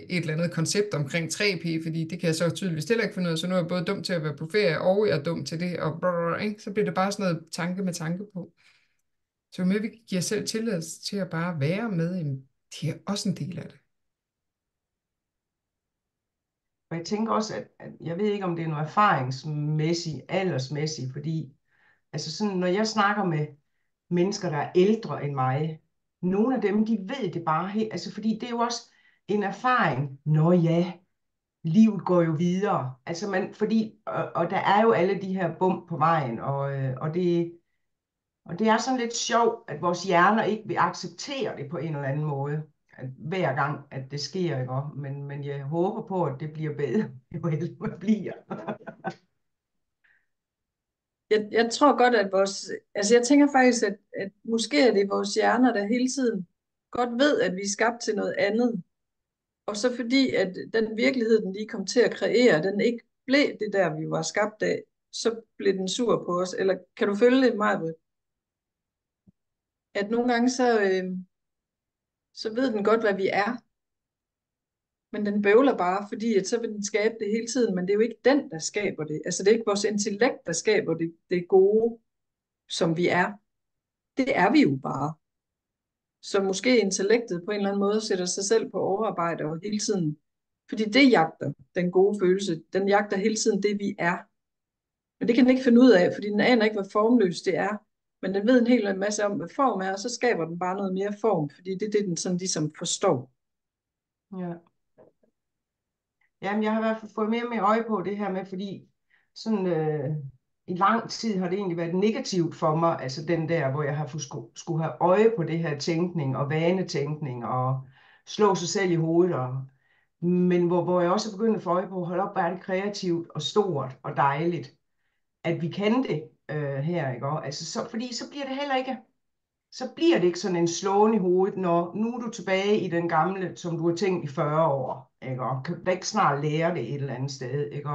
eller andet koncept omkring 3P, fordi det kan jeg så tydeligvis heller ikke finde ud af, så nu er jeg både dum til at være på ferie, og jeg er dum til det, og ikke? Så bliver det bare sådan noget tanke med tanke på. Så jo mere vi giver selv tilladelse til at bare være med, jamen, de er også en del af det. Og jeg tænker også, at jeg ved ikke, om det er noget erfaringsmæssigt, aldersmæssigt, fordi altså sådan, når jeg snakker med mennesker, der er ældre end mig, nogle af dem, de ved det bare helt, altså fordi det er jo også en erfaring. Nå ja, livet går jo videre. Altså fordi, og der er jo alle de her bump på vejen, og det er sådan lidt sjovt, at vores hjerner ikke vil acceptere det på en eller anden måde, at hver gang, at det sker, ikke? Men jeg håber på, at det bliver bedre, jo ældre man bliver. Jeg tror godt, at jeg tænker faktisk, at måske er det vores hjerner, der hele tiden godt ved, at vi er skabt til noget andet. Og så fordi, at den virkelighed, den lige kom til at kreere, den ikke blev det der, vi var skabt af, så blev den sur på os. Eller kan du følge det, Maj-Brit? At nogle gange, så ved den godt, hvad vi er. Men den bøvler bare, fordi at så vil den skabe det hele tiden. Men det er jo ikke den, der skaber det. Altså det er ikke vores intellekt, der skaber det gode, som vi er. Det er vi jo bare. Så måske intellektet på en eller anden måde sætter sig selv på overarbejde og hele tiden. Fordi det jagter den gode følelse. Den jagter hele tiden det, vi er. Men det kan den ikke finde ud af, fordi den aner ikke, hvad formløst det er. Men den ved en hel masse om, hvad form er, og så skaber den bare noget mere form, fordi det er det, den sådan ligesom forstår. Ja. Jamen, jeg har i hvert fald fået mere og mere øje på det her med, fordi sådan i lang tid har det egentlig været negativt for mig, altså den der, hvor jeg har skulle have øje på det her tænkning og vanetænkning og slå sig selv i hovedet. Men hvor jeg også er begyndt at få øje på, hold op, hvor er det kreativt og stort og dejligt, at vi kan det her, ikke? Altså, fordi så bliver det heller ikke, så bliver det ikke sådan en slåen i hovedet, når nu er du tilbage i den gamle, som du har tænkt i 40 år, ikke? Og kan du ikke snart lære det et eller andet sted, ikke?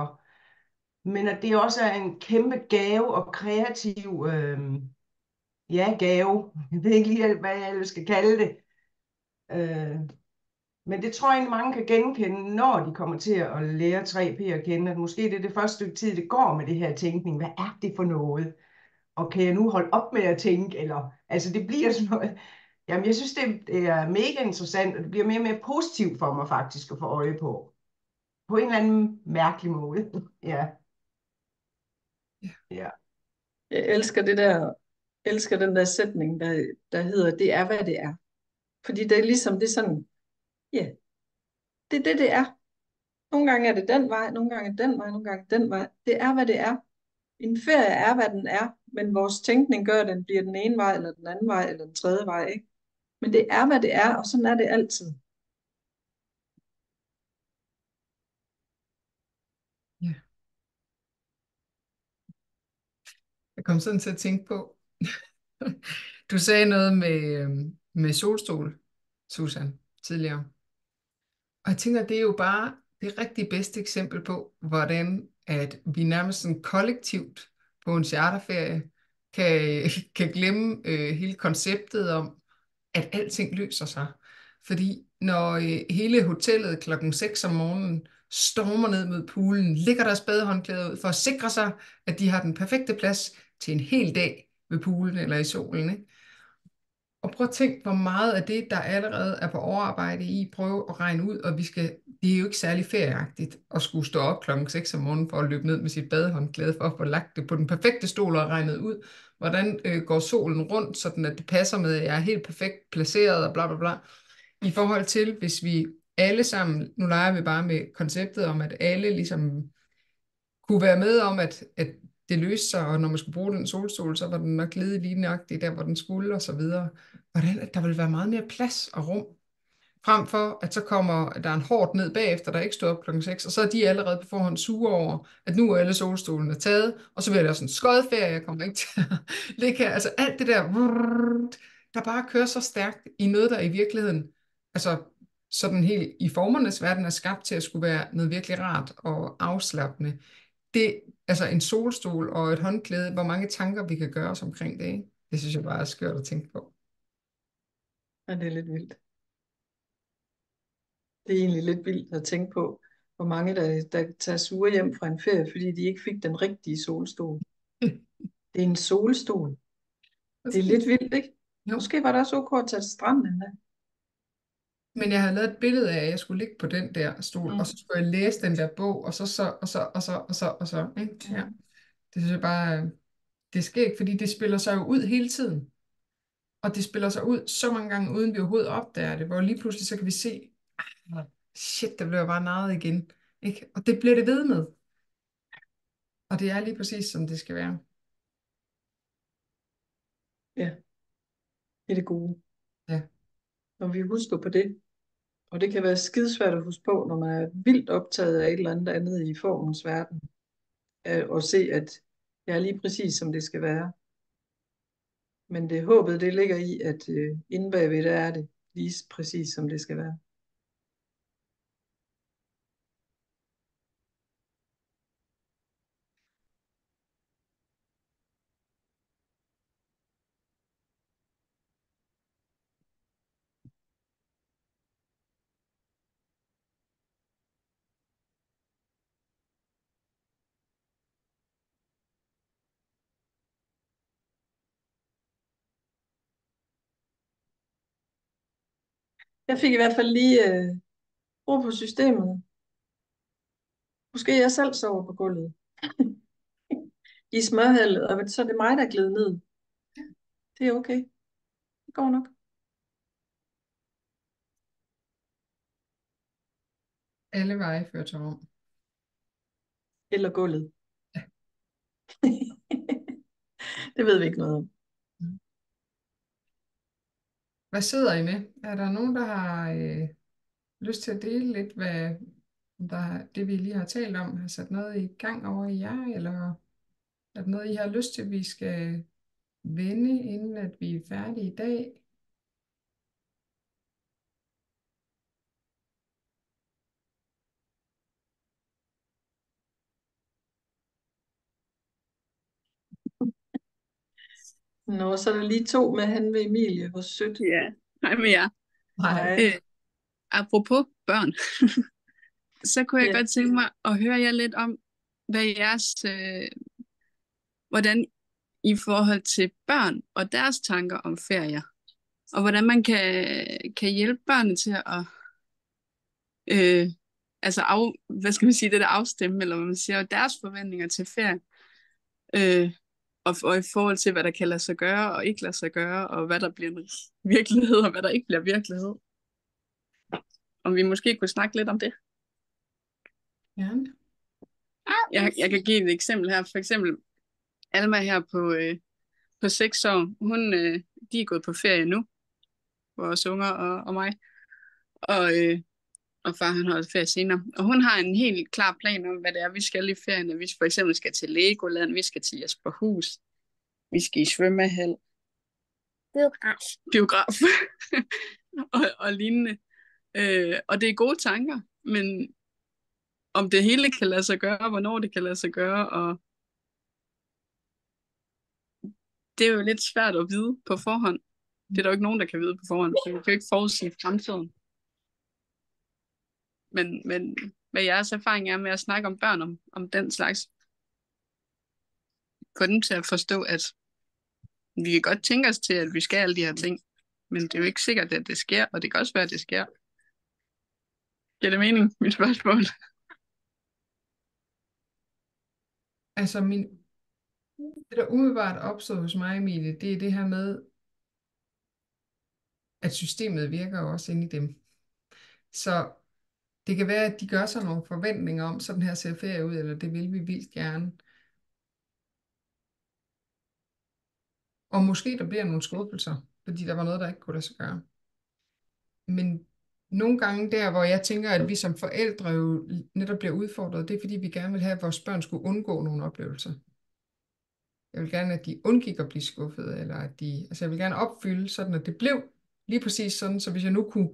Men at det også er en kæmpe gave og kreativ, gave. Jeg ved ikke lige, hvad jeg skal kalde det. Men det tror jeg egentlig mange kan genkende, når de kommer til at lære 3P at kende, at måske det er det første stykke tid, det går med det her tænkning. Hvad er det for noget? Og kan jeg nu holde op med at tænke? Eller, altså det bliver sådan noget. Jamen jeg synes, det er mega interessant, og det bliver mere og mere positivt for mig faktisk at få øje på. På en eller anden mærkelig måde. Ja. Ja. Jeg elsker den der sætning, der hedder, det er, hvad det er. Fordi det er ligesom, det er sådan, ja, det er det, det er. Nogle gange er det den vej, nogle gange er det den vej, nogle gange den vej. Det er, hvad det er. En ferie er, hvad den er, men vores tænkning gør, at den bliver den ene vej, eller den anden vej, eller den tredje vej, ikke? Men det er, hvad det er, og sådan er det altid. Ja. Jeg kom sådan til at tænke på, du sagde noget med solstol, Susan, tidligere. Og jeg tænker, det er jo bare det rigtig bedste eksempel på, hvordan at vi nærmest sådan kollektivt på en charterferie kan glemme hele konceptet om, at alting løser sig. Fordi når hele hotellet klokken 6 om morgenen stormer ned mod poolen, lægger deres badehåndklæder ud for at sikre sig, at de har den perfekte plads til en hel dag ved poolen eller i solen, ikke? Og prøv at tænke, hvor meget af det, der allerede er på overarbejde i, prøve at regne ud, og det er jo ikke særlig ferieagtigt at skulle stå op klokken 6 om morgenen for at løbe ned med sit badehåndklæde for at få lagt det på den perfekte stol og regnet ud, hvordan går solen rundt, sådan at det passer med, at jeg er helt perfekt placeret og bla bla bla. I forhold til, hvis vi alle sammen, nu leger vi bare med konceptet om, at alle ligesom kunne være med om, at det løste sig, og når man skulle bruge den solstol, så var den nok ledet lige nøjagtigt der, hvor den skulle, og så videre. Hvordan at der vil være meget mere plads og rum, frem for at så kommer der en hårdt ned bagefter, der ikke stod op klokken 6, og så er de allerede på forhånd sure over, at nu er alle solstolene taget, og så bliver der sådan en skodferie, jeg kommer ikke til at ligge her. Altså alt det der bare kører så stærkt i noget, der i virkeligheden, altså sådan helt i formernes verden er skabt til at skulle være noget virkelig rart og afslappende. Det, altså en solstol og et håndklæde, hvor mange tanker vi kan gøre os omkring det, ikke? Det synes jeg bare er skørt at tænke på. Ja, det er lidt vildt. Det er egentlig lidt vildt at tænke på, hvor mange, der tager sure hjem fra en ferie, fordi de ikke fik den rigtige solstol. Det er en solstol. Det er lidt vildt, ikke? Jo. Måske var det også ok at tage til stranden endda. Men jeg havde lavet et billede af, at jeg skulle ligge på den der stol, Mm. og så skulle jeg læse den der bog, og så, ikke? Ja. Det synes jeg bare, det sker ikke, fordi det spiller sig jo ud hele tiden. Og det spiller sig ud så mange gange, uden vi overhovedet opdager det, hvor lige pludselig så kan vi se, shit, der bliver bare narret igen. Ikke? Og det bliver det ved med. Og det er lige præcis, som det skal være. Ja, det er det gode. Ja. Når vi husker på det. Og det kan være skidesvært at huske på, når man er vildt optaget af et eller andet andet i formens verden. Og se, at det er lige præcis, som det skal være. Men det håbet, det ligger i, at inde bagved, der er det lige præcis, som det skal være. Jeg fik i hvert fald lige ro på systemet. Måske jeg selv sover på gulvet. I smørhældet, og så er det mig, der er glædet ned. Det er okay. Det går nok. Alle veje fører til Rom. Eller gulvet. Det ved vi ikke noget om. Hvad sidder I med? Er der nogen, der har lyst til at dele lidt, hvad det vi lige har talt om, har sat noget i gang over i jer, eller er der noget, I har lyst til, vi skal vende, inden at vi er færdige i dag? Nå, så er der lige to med han ved Emilie hos Sødt. Ja, hej med jer. Nej. Apropos børn, så kunne jeg Ja. godt tænke mig at høre jer lidt om, hvad jeres, hvordan i forhold til børn og deres tanker om ferier, og hvordan man kan hjælpe børnene til at altså hvad skal man sige, det der afstemme, eller hvad man siger, deres forventninger til ferie, og i forhold til, hvad der kan lade sig gøre og ikke lade sig gøre, og hvad der bliver en virkelighed, og hvad der ikke bliver virkelighed. Om vi måske kunne snakke lidt om det. Ja. Jeg kan give et eksempel her. For eksempel Alma her på 6 år. De er gået på ferie nu, vores unger og mig. Og far han holder ferie senere. Og hun har en helt klar plan om, hvad det er, vi skal i ferien. Vi for eksempel skal til Legoland, vi skal til Jesperhus, vi skal i svømmehal. Biograf. og lignende. Og det er gode tanker, men om det hele kan lade sig gøre, hvornår det kan lade sig gøre, og det er jo lidt svært at vide på forhånd. Det er der jo ikke nogen, der kan vide på forhånd, så vi kan jo ikke forudsige fremtiden. Men hvad jeres erfaring er med at snakke om børn om den slags, få dem til at forstå, at vi kan godt tænke os til, at vi skal alle de her ting, men det er jo ikke sikkert, at det sker, og det kan også være, at det sker. Giver det mening, mit spørgsmål? Altså, det der umiddelbart opstod hos mig, Emilie, det er det her med, at systemet virker jo også inde i dem. Så det kan være, at de gør sig nogle forventninger om, sådan her ser ferie ud, eller det vil vi vildt gerne. Og måske der bliver nogle skuffelser, fordi der var noget, der ikke kunne lade sig gøre. Men nogle gange der, hvor jeg tænker, at vi som forældre jo netop bliver udfordret, det er fordi, vi gerne vil have, at vores børn skulle undgå nogle oplevelser. Jeg vil gerne, at de undgik at blive skuffet, eller at jeg vil gerne opfylde, sådan at det blev lige præcis sådan, så hvis jeg nu kunne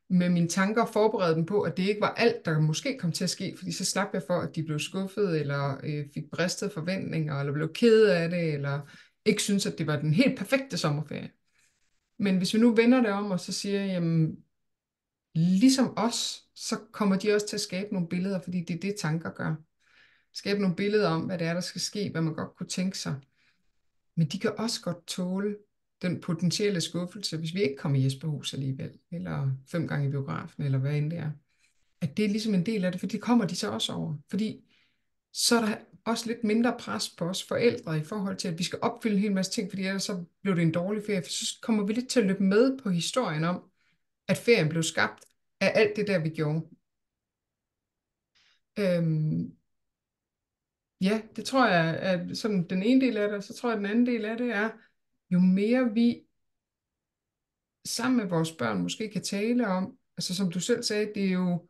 med mine tanker forberede dem på, at det ikke var alt, der måske kom til at ske, fordi så slap jeg for, at de blev skuffet, eller fik bristede forventninger, eller blev kede af det, eller ikke synes, at det var den helt perfekte sommerferie. Men hvis vi nu vender det om, og så siger, jamen, ligesom os, så kommer de også til at skabe nogle billeder, fordi det er det, tanker gør. Skabe nogle billeder om, hvad det er, der skal ske, hvad man godt kunne tænke sig. Men de kan også godt tåle den potentielle skuffelse, hvis vi ikke kommer i Jesperhus alligevel, eller 5 gange i biografen, eller hvad end det er. At det er ligesom en del af det, for det kommer de så også over. Fordi så er der også lidt mindre pres på os forældre i forhold til, at vi skal opfylde en hel masse ting, fordi ellers så blev det en dårlig ferie. For så kommer vi lidt til at løbe med på historien om, at ferien blev skabt af alt det der, vi gjorde. Ja, det tror jeg er sådan den ene del af det, og så tror jeg, den anden del af det er, jo mere vi sammen med vores børn måske kan tale om, altså som du selv sagde, det er jo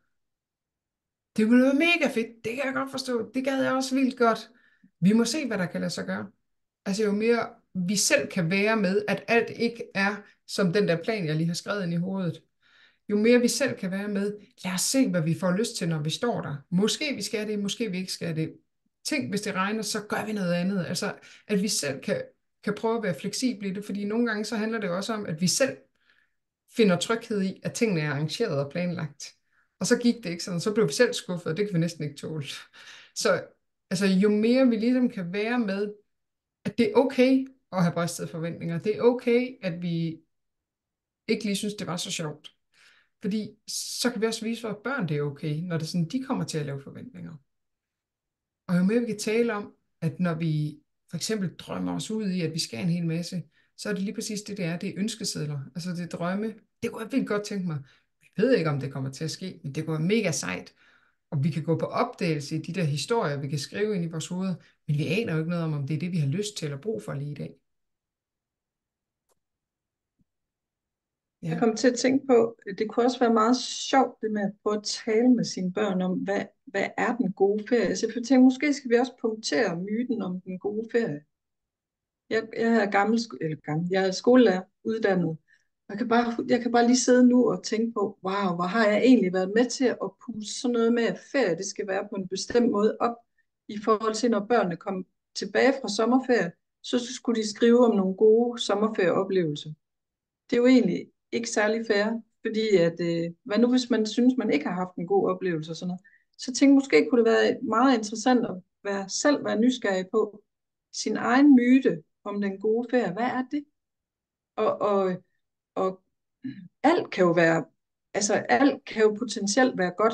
noget mega fedt, det kan jeg godt forstå, det gad jeg også vildt godt. Vi må se, hvad der kan lade sig gøre. Altså jo mere vi selv kan være med, at alt ikke er som den der plan, jeg lige har skrevet ind i hovedet. Jo mere vi selv kan være med, lad os se, hvad vi får lyst til, når vi står der. Måske vi skal det, måske vi ikke skal det. Tænk, hvis det regner, så gør vi noget andet. Altså, at vi selv kan prøve at være fleksible i det, fordi nogle gange så handler det også om, at vi selv finder tryghed i, at tingene er arrangeret og planlagt. Og så gik det ikke sådan, så blev vi selv skuffet, og det kan vi næsten ikke tåle. Så altså, jo mere vi ligesom kan være med, at det er okay at have bristede forventninger. Det er okay, at vi ikke lige synes, det var så sjovt. Fordi så kan vi også vise vores børn, det er okay, når det sådan, de kommer til at lave forventninger. Og jo mere vi kan tale om, at når vi for eksempel drømmer os ud i, at vi skal en hel masse, så er det lige præcis det er ønskesedler. Altså det er drømme. Det kunne jeg virkelig godt tænke mig. Jeg ved ikke, om det kommer til at ske, men det kunne være mega sejt. Og vi kan gå på opdagelse i de der historier, vi kan skrive ind i vores hoveder, men vi aner jo ikke noget om det er det, vi har lyst til eller brug for lige i dag. Ja. Jeg kom til at tænke på, at det kunne også være meget sjovt, det med at prøve at tale med sine børn om, hvad er den gode ferie? Så jeg tænkte, måske skal vi også punktere myten om den gode ferie. Jeg er jeg er skolelærer, uddannet. Jeg kan bare lige sidde nu og tænke på, wow, hvor har jeg egentlig været med til at puste sådan noget med, at ferie, det skal være på en bestemt måde op, i forhold til, når børnene kom tilbage fra sommerferie, så skulle de skrive om nogle gode sommerferieoplevelser. Det er jo egentlig ikke særlig fair, fordi hvad nu hvis man synes, man ikke har haft en god oplevelse og sådan noget. Så tænkte måske kunne det være meget interessant at selv være nysgerrig på sin egen myte om den gode ferie. Hvad er det? Og alt kan jo alt kan jo potentielt være godt,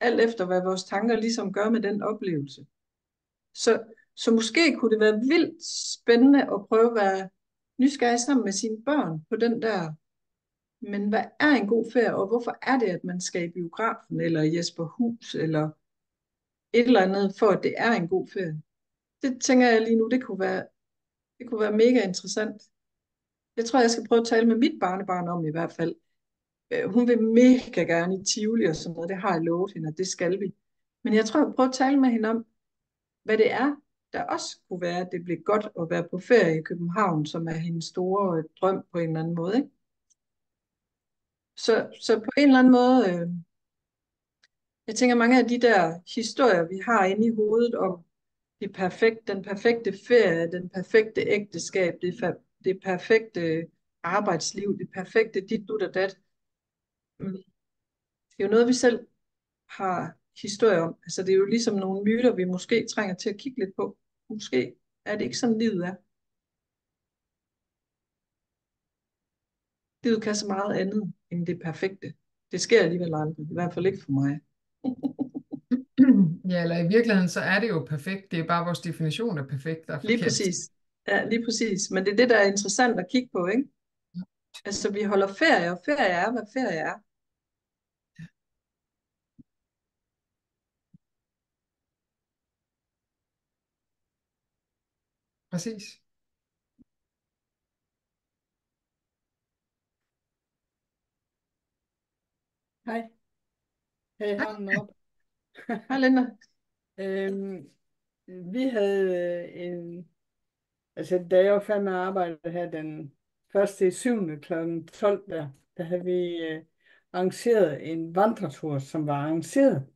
alt efter hvad vores tanker ligesom gør med den oplevelse. Så måske kunne det være vildt spændende at prøve at være nysgerrig sammen med sine børn på den der, men hvad er en god ferie, og hvorfor er det, at man skal i biografen, eller i Jesperhus, eller et eller andet, for at det er en god ferie. Det tænker jeg lige nu, det kunne være mega interessant. Jeg tror, jeg skal prøve at tale med mit barnebarn om i hvert fald. Hun vil mega gerne i Tivoli og sådan noget, det har jeg lovet hende, og det skal vi. Men jeg tror, jeg vil prøve at tale med hende om, hvad det er, der også kunne være, at det bliver godt at være på ferie i København, som er hendes store drøm på en eller anden måde. Ikke? Så på en eller anden måde, jeg tænker mange af de der historier, vi har inde i hovedet om den perfekte ferie, den perfekte ægteskab, det perfekte arbejdsliv, det perfekte dit, dut og dat. Det er jo noget, vi selv har historie om. Altså det er jo ligesom nogle myter, vi måske trænger til at kigge lidt på. Måske er det ikke sådan, livet er. Livet kan så meget andet end det perfekte. Det sker alligevel aldrig, i hvert fald ikke for mig. Ja, eller i virkeligheden, så er det jo perfekt. Det er bare vores definition af perfekt, der er Lige forkert. præcis. Ja, lige præcis. Men det er det, der er interessant at kigge på, ikke? Altså, vi holder ferie, og ferie er, hvad ferie er. Præcis. Hej. Hey, hånden op. Hej, Linda. Vi havde altså da jeg var færdig med at arbejde her den 1.7. kl. 12, der havde vi arrangeret en vandretur, som var arrangeret.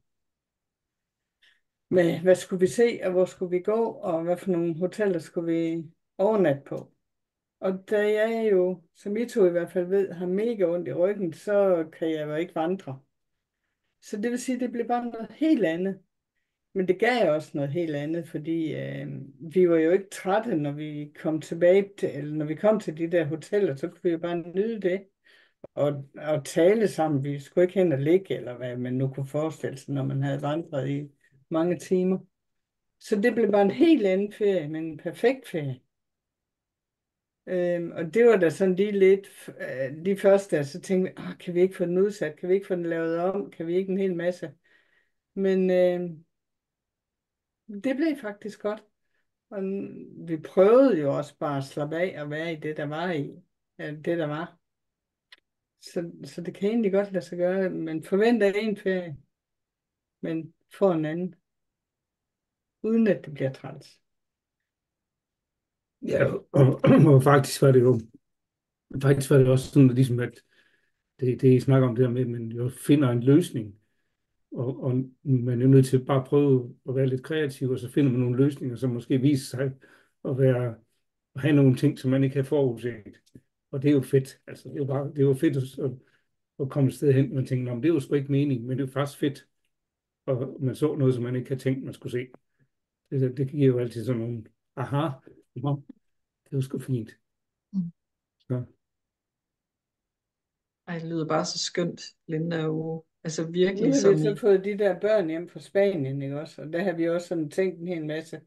Med hvad skulle vi se, og hvor skulle vi gå, og hvad for nogle hoteller skulle vi overnatte på. Og da jeg jo, som I to i hvert fald ved, har mega ondt i ryggen, så kan jeg jo ikke vandre. Så det vil sige, at det blev bare noget helt andet. Men det gav også noget helt andet, fordi vi var jo ikke trætte, når vi kom tilbage til, eller når vi kom til de der hoteller, så kunne vi jo bare nyde det og tale sammen. Vi skulle ikke hen og ligge, eller hvad man nu kunne forestille sig, når man havde vandret i mange timer. Så det blev bare en helt anden ferie, men en perfekt ferie. Og det var da sådan lige lidt, de første der, så tænkte vi, kan vi ikke få den udsat, kan vi ikke få den lavet om, kan vi ikke en hel masse. Men det blev faktisk godt. Og vi prøvede jo også bare at slappe af og være i det, der var det, der var. Så det kan egentlig godt lade sig gøre. Man forventer en ferie, men får en anden. Uden at det bliver træls. Ja, og faktisk var det også sådan, ligesom at det I snakker om det der med, at man jo finder en løsning, og man er nødt til bare at prøve at være lidt kreativ, og så finder man nogle løsninger, som måske viser sig at have nogle ting, som man ikke har forudset. Og det er jo fedt. Altså, det er jo fedt at komme et sted hen, og man tænker, det er jo sgu ikke mening, men det er jo faktisk fedt. Og man så noget, som man ikke havde tænkt, man skulle se. Det giver jo altid sådan nogle, aha, det er jo sgu fint. Så. Ej, det lyder bare så skønt, Linda, og altså Nu virkelig har som vi så fået de der børn hjem fra Spanien, ikke også? Og der har vi også sådan tænkt en hel masse.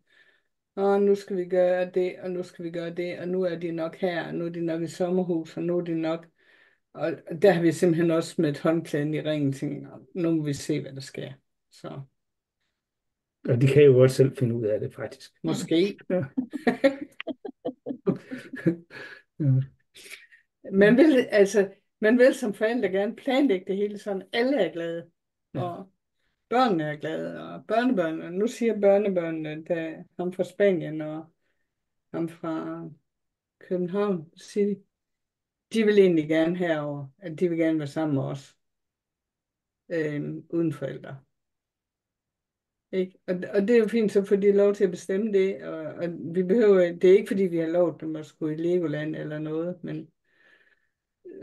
Nu skal vi gøre det, og nu skal vi gøre det, og nu er de nok her, og nu er de nok i sommerhus, og nu er de nok... Og der har vi simpelthen også smidt håndklæden i ringen, tænkt, nu må vi se, hvad der sker. Så Og de kan jo godt selv finde ud af det, faktisk. måske. Ja. Ja. Man vil som forældre gerne planlægge det hele sådan, alle er glade. Ja. Og børnene er glade, og børnebørnene. Nu siger børnebørnene, der ham fra Spanien og ham fra København, siger de vil egentlig gerne herover, at de vil gerne være sammen med os. Uden forældre. Ikke? Og det er jo fint, så får de lov til at bestemme det, og vi behøver, det er ikke fordi vi har lov dem at skulle i Legoland eller noget, men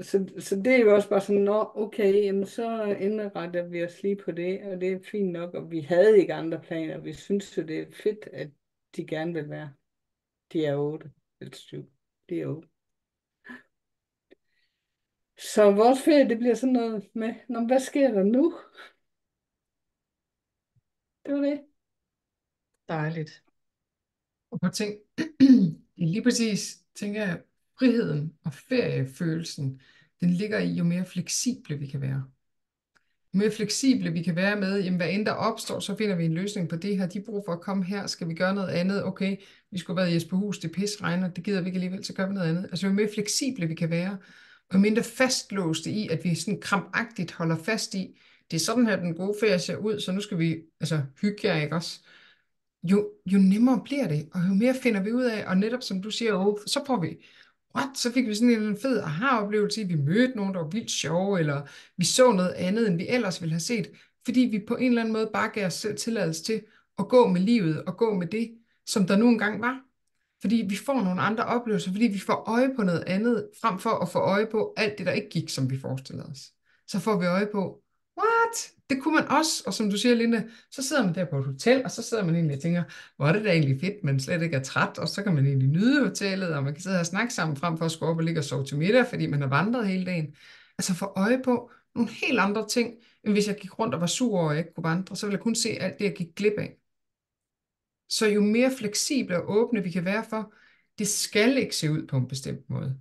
så det er jo også bare sådan, okay, jamen så indretter vi os lige på det, og det er fint nok, og vi havde ikke andre planer. Vi synes jo, det er fedt, at de gerne vil være. De er 8, eller 7. De er 8. Så vores ferie, det bliver sådan noget med, hvad sker der nu? Det var det. dejligt. Og på ting, lige præcis, tænker jeg, friheden og feriefølelsen, den ligger i, jo mere fleksible vi kan være. Jo mere fleksible vi kan være med, jamen hvad end der opstår, så finder vi en løsning på det her. De har brug for at komme her, skal vi gøre noget andet? Okay, vi skulle have været i Jesperhus, det regner, det gider vi ikke alligevel, så gør vi noget andet. Altså jo mere fleksible vi kan være, og jo mindre fastlåste i, at vi sådan krampagtigt holder fast i, det er sådan her, den gode ferie ser ud, så nu skal vi hygge jer, ikke også? Jo nemmere bliver det, og jo mere finder vi ud af, og netop som du siger, så får vi, så fik vi sådan en fed aha-oplevelse, vi mødte nogen, der var vildt sjove, eller vi så noget andet, end vi ellers ville have set, fordi vi på en eller anden måde bare gav os selv tilladelse til at gå med livet, og gå med det, som der nu engang var. Fordi vi får nogle andre oplevelser, fordi vi får øje på noget andet, frem for at få øje på alt det, der ikke gik, som vi forestillede os. Så får vi øje på, what? Det kunne man også, og som du siger, Linda, så sidder man der på et hotel, og så sidder man egentlig og tænker, hvor er det da egentlig fedt, man slet ikke er træt, og så kan man egentlig nyde hotellet, og man kan sidde her og snakke sammen, frem for at skulle op og ligge og sove til middag, fordi man har vandret hele dagen. Altså få øje på nogle helt andre ting, end hvis jeg gik rundt og var sur over, at jeg ikke kunne vandre, så ville jeg kun se alt det, jeg gik glip af. Så jo mere fleksible og åbne vi kan være for, det skal ikke se ud på en bestemt måde.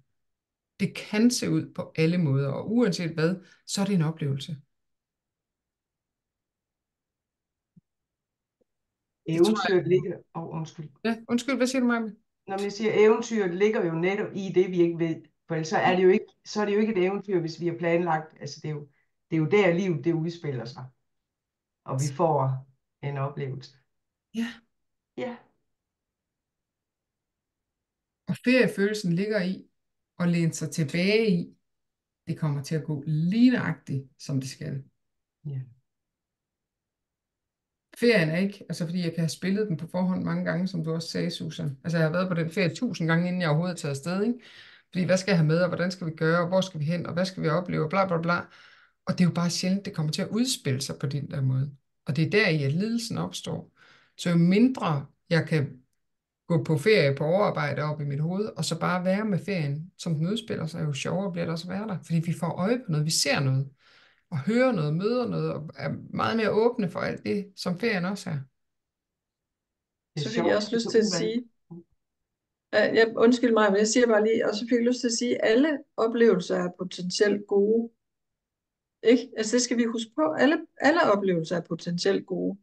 Det kan se ud på alle måder, og uanset hvad, så er det en oplevelse. Eventyret ligger... undskyld. Ja, undskyld, hvad siger du, Maja? Når jeg siger eventyret ligger jo netop i det, vi ikke ved. For ellers så er det jo ikke, et eventyr, hvis vi har planlagt. Altså det er jo der livet det udspiller sig. Og vi får en oplevelse. Ja. Ja. Og feriefølelsen ligger i at læne sig tilbage i, det kommer til at gå lige nøjagtigt, som det skal. Ja. Ferien er ikke, altså fordi jeg kan have spillet den på forhånd mange gange, som du også sagde, Susan. Altså jeg har været på den ferie 1000 gange, inden jeg overhovedet er taget afsted, ikke? Fordi hvad skal jeg have med, og hvordan skal vi gøre, og hvor skal vi hen, og hvad skal vi opleve, og bla bla bla. Og det er jo bare sjældent, det kommer til at udspille sig på den der måde. Og det er der i, at lidelsen opstår. Så jo mindre jeg kan gå på ferie på overarbejde op i mit hoved, og så bare være med ferien, som den udspiller sig, jo sjovere bliver det også at være der. Fordi vi får øje på noget, vi ser noget, og hører noget, møder noget, og er meget mere åbne for alt det, som ferien også er. Så fik jeg også lyst til at sige, undskyld mig, men jeg siger bare lige, og så fik jeg lyst til at sige, at alle oplevelser er potentielt gode. Ikke? Altså det skal vi huske på. Alle oplevelser er potentielt gode.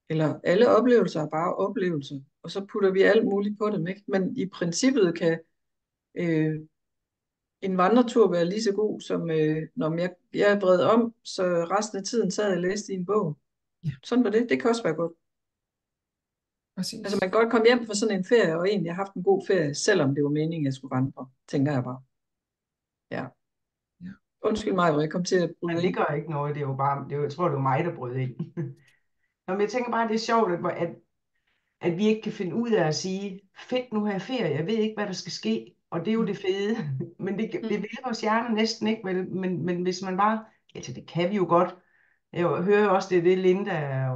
Eller alle oplevelser er bare oplevelser. Og så putter vi alt muligt på dem. Ikke? Men i princippet kan en vandretur være lige så god, som når jeg er vredet om, så resten af tiden sad jeg og læste i en bog. Ja. Sådan var det. Det kan også være godt. Præcis. Altså man kan godt komme hjem fra sådan en ferie, og egentlig have haft en god ferie, selvom det var meningen, at jeg skulle vandre, tænker jeg bare. Ja. Ja. Undskyld mig, hvor jeg kom til at bryde Men ind. det gør ikke noget, det er jo bare, jeg tror, det var mig, der brød ind. Nå, men jeg tænker bare, det er sjovt, at vi ikke kan finde ud af at sige, fedt, nu har jeg ferie, jeg ved ikke, hvad der skal ske, og det er jo det fede. Men det vil vores hjerne næsten ikke, men hvis man bare, altså det kan vi jo godt. Jeg hører jo også, det Linda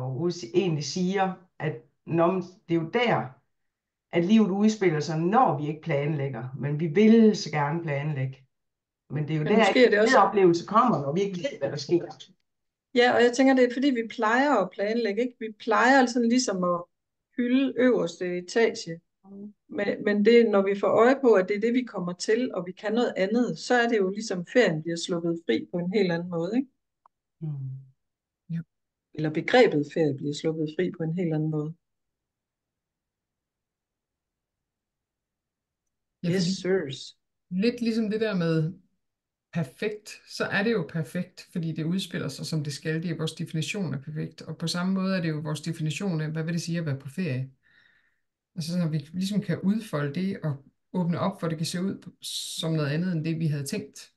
egentlig siger, at det er jo der, at livet udspiller sig, når vi ikke planlægger, men vi vil så gerne planlægge. Men det er jo Men der, måske er at det også... oplevelse kommer, når vi ikke ved, hvad der sker. Ja, og jeg tænker, det er fordi, vi plejer at planlægge, ikke? Vi plejer altså ligesom at hylde øverste etage. Men det, når vi får øje på, at det er det, vi kommer til, og vi kan noget andet, så er det jo ligesom ferien bliver sluppet fri på en helt anden måde, ikke? Ja. Eller begrebet ferie bliver sluppet fri på en helt anden måde. Ja, Yes, fordi sirs. lidt ligesom det der med perfekt, så er det jo perfekt, fordi det udspiller sig, som det skal. Det er vores definition af perfekt. Og på samme måde er det jo vores definition af, hvad vil det sige at være på ferie? Altså så vi ligesom kan udfolde det og åbne op, for det kan se ud som noget andet, end det vi havde tænkt.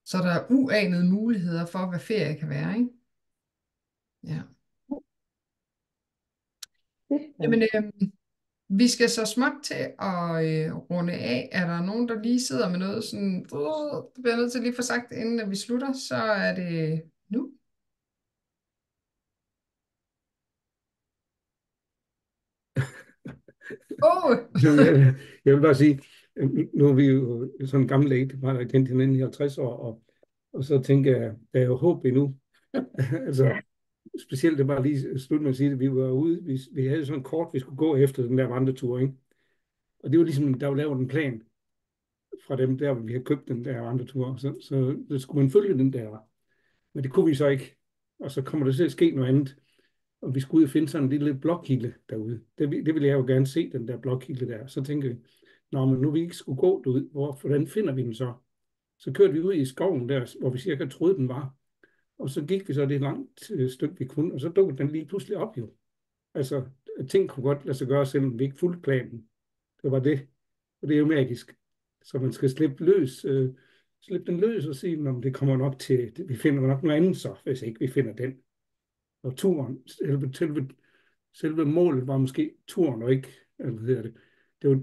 Så der er uanede muligheder for, hvad ferie kan være, ikke? Ja. Jamen, vi skal så småt til at runde af. Er der nogen, der lige sidder med noget sådan, det bliver jeg nødt til lige at få sagt, inden at vi slutter, så er det nu. Jeg vil bare sige, nu er vi jo sådan en gammel læge, bare kendt hinanden i 50 år, og så tænker jeg, der er jo håb endnu. Altså, specielt det bare lige slut med at sige, at vi var ude, vi havde sådan en kort, vi skulle gå efter den der vandretur, ikke? Og det var ligesom, der var lavet en plan fra dem der, hvor vi havde købt den der vandretur, så skulle man følge den der. Men det kunne vi så ikke, og så kommer der til at ske noget andet. Og vi skulle ud og finde sådan en lille blokhilde derude. Det ville jeg jo gerne se, den der blokhilde der. Så tænkte vi, men nu vi ikke skulle gå derud, hvordan finder vi den så? Så kørte vi ud i skoven der, hvor vi cirka troede, den var. Og så gik vi så det langt stykke, vi kunne, og så dukkede den lige pludselig op jo. Altså, ting kunne godt lade sig gøre, selvom vi ikke fulgte planen. Det var det. Og det er jo magisk. Så man skal slippe den løs og sige, om det kommer nok til, vi finder nok noget andet så, hvis ikke vi finder den. Og turen, selve målet var måske turen, og ikke, hvad hedder det,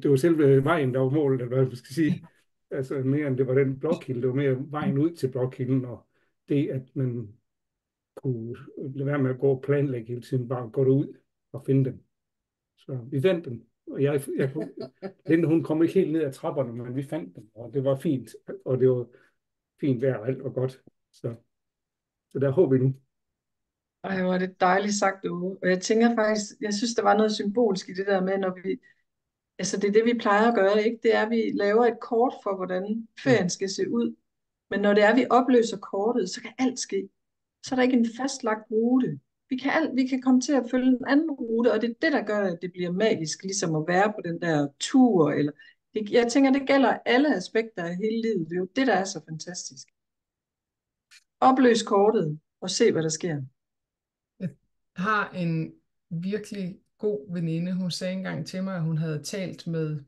det var selve vejen, der var målet, eller hvad man skal sige. Altså mere end det var den blokhilde, det var mere vejen ud til blokhilden, og det, at man kunne lade være med at gå og planlægge hele tiden, bare gå derud og finde den. Så vi fandt den, og Linda, hun kom ikke helt ned ad trapperne, men vi fandt den, og det var fint, og det var fint vejr, og alt var godt. Så der håber vi nu. Ej, hvor er det dejligt sagt, Uwe. Og jeg tænker faktisk, jeg synes, der var noget symbolsk i det der med, når vi, altså det er det, vi plejer at gøre, ikke? Det er, at vi laver et kort for, hvordan ferien skal se ud. Men når det er, at vi opløser kortet, så kan alt ske. Så er der ikke en fastlagt rute. Vi kan komme til at følge en anden rute, og det er det, der gør, at det bliver magisk, ligesom at være på den der tur. Jeg tænker, det gælder alle aspekter af hele livet. Det er jo det, der er så fantastisk. Opløs kortet, og se, hvad der sker. Jeg har en virkelig god veninde. Hun sagde engang til mig, at hun havde talt med,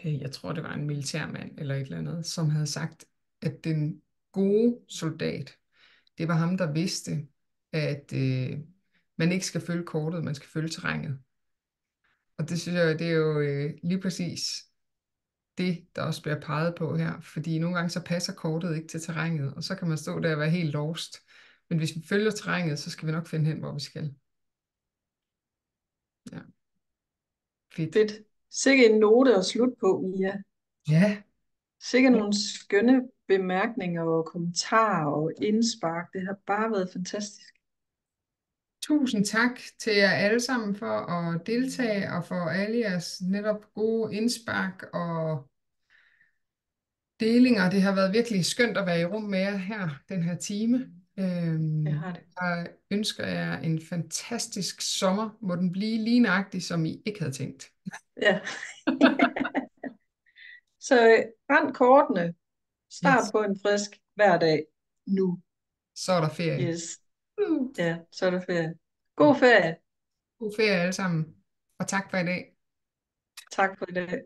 jeg tror det var en militærmand eller et eller andet, som havde sagt, at den gode soldat, det var ham, der vidste, at man ikke skal følge kortet, man skal følge terrænet. Og det synes jeg, det er jo lige præcis det, der også bliver peget på her. Fordi nogle gange så passer kortet ikke til terrænet, og så kan man stå der og være helt lost. Men hvis vi følger terrænet, så skal vi nok finde hen, hvor vi skal. Ja. Fedt. Fedt. Sikke en note at slutte på, Mia. Ja. Sikke nogle skønne bemærkninger og kommentarer og indspark. Det har bare været fantastisk. Tusind tak til jer alle sammen for at deltage, og for alle jeres netop gode indspark og delinger. Det har været virkelig skønt at være i rum med jer her, den her time. Jeg har det. Jeg ønsker jer en fantastisk sommer. Må den blive lige nøjagtig, som I ikke havde tænkt. Ja. Så rend kortene. Start Yes. på en frisk hver dag nu. Så er der ferie. Yes. Ja, så er der ferie. God ferie. God ferie alle sammen. Og tak for i dag. Tak for i dag.